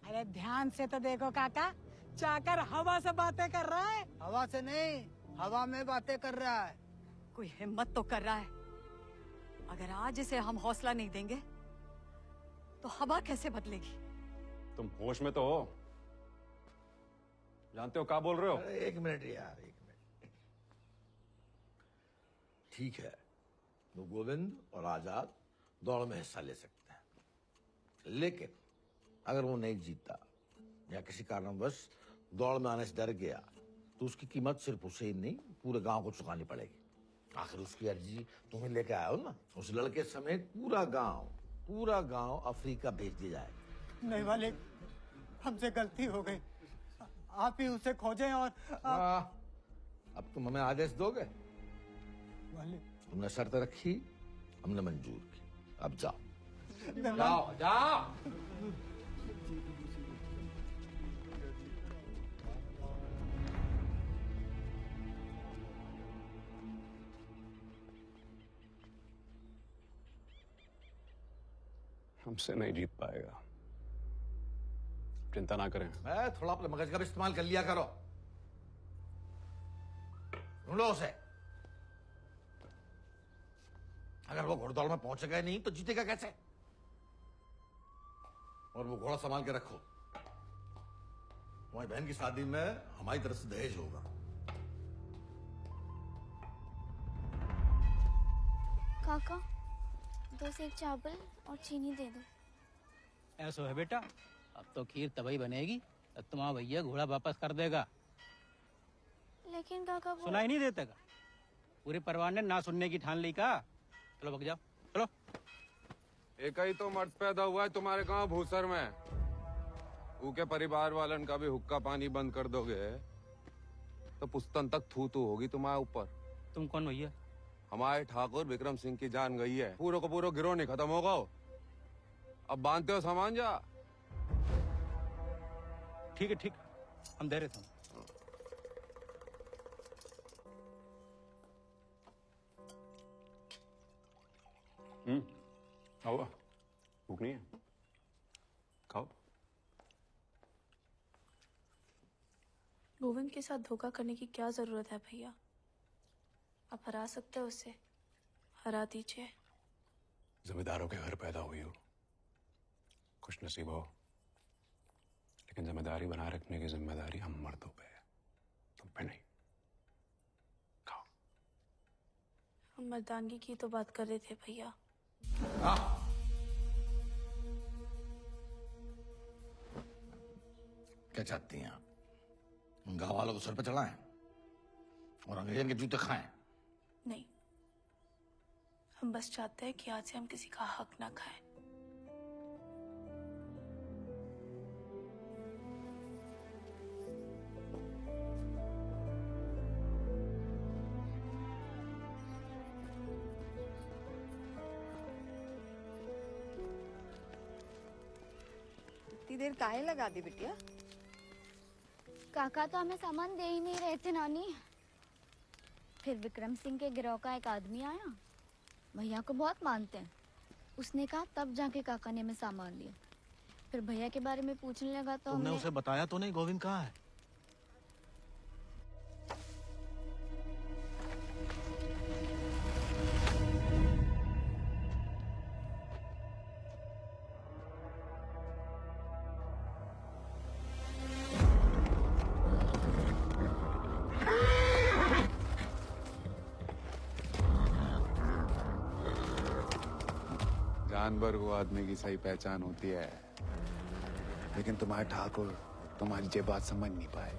अरे ध्यान से तो देखो काका, चाकर हवा से बातें कर रहा है। हवा से नहीं, हवा में बातें कर रहा है। कोई हिम्मत तो कर रहा है। अगर आज इसे हम हौसला नहीं देंगे तो हवा कैसे बदलेगी? तुम होश में तो हो? जानते हो क्या बोल रहे हो? अरे एक मिनट यार, एक मिनट। ठीक है, वो गोविंद और आजाद दौड़ में हिस्सा ले सकते हैं, लेकिन अगर वो नहीं जीता या किसी कारणवश दौड़ में आने से डर गया तो उसकी कीमत सिर्फ उसे ही नहीं पूरे गांव को चुकानी पड़ेगी। आखिर उसकी अर्जी तुम्हें लेके आया हो ना। उस लड़के समेत पूरा गांव अफ्रीका भेज दिया जाएगा। नहीं मालिक, हमसे गलती हो गई, आप ही उसे खोजें और अब तुम हमें आदेश दोगे? मालिक तुमने शर्त रखी, हमने मंजूर की, अब जाओ नहीं, जाओ जाओ। हमसे नहीं जीत पाएगा, चिंता ना करें। थोड़ा अपने मगज का भी इस्तेमाल कर लिया करो। ढूंढो उसे। अगर वो घोड़दौड़ में पहुंचेगा नहीं तो जीतेगा कैसे? और वो घोड़ा संभाल के रखो, तुम्हारी बहन की शादी में हमारी तरफ से दहेज होगा। काका 2 सेक चावल और चीनी दे दो। ऐसा है बेटा, अब तो खीर तभी बनेगी तब तुम्हारा भैया घोड़ा वापस कर देगा। लेकिन काका वो... सुनाई नहीं देता का? पूरे परिवार ने ना सुनने की ठान ली का। चलो भग जाओ, चलो। एक ही तो मर्द पैदा हुआ है तुम्हारे गांव भूसर में। ऊके परिवार वालन का भी हुक्का पानी बंद कर दोगे तो पुस्तन तक थू थू होगी तुम्हारे ऊपर। तुम कौन भैया? हमारे ठाकुर विक्रम सिंह की जान गई है, पूरा को पूरा गिरोह नहीं खत्म होगा। अब बांधते हो सामान जा। ठीक है, ठीक, हम दे रहे थे। खाओ, भूख नहीं है? खाओ। गोविंद के साथ धोखा करने की क्या जरूरत है भैया? आप हरा सकते हो उसे, हरा दीजिए। जमींदारों के घर पैदा हुई हो, खुश नसीब हो, लेकिन जिम्मेदारी बनाए रखने की जिम्मेदारी हम मर्दों पे है, तुम पे नहीं। खाओ। हम मर्दानगी की तो बात कर रहे थे भैया। क्या चाहती हैं आप? गांव वालों को सर पे चढ़ाएं और अंग्रेजों के जूते खाएं? नहीं, हम बस चाहते हैं कि आज से हम किसी का हक ना खाएं। इतनी देर काहे लगा दी बिटिया? काका तो हमें सामान दे ही नहीं रहे थे नानी। फिर विक्रम सिंह के गिरोह का एक आदमी आया, भैया को बहुत मानते हैं। उसने कहा तब जाके काका ने हमें सामान दिया। फिर भैया के बारे में पूछने लगा तो तुमने उसे बताया तो नहीं गोविंद कहाँ है? जानवर को आदमी की सही पहचान होती है, लेकिन तुम्हारे ठाकुर तुम्हारी ये बात समझ नहीं पाए।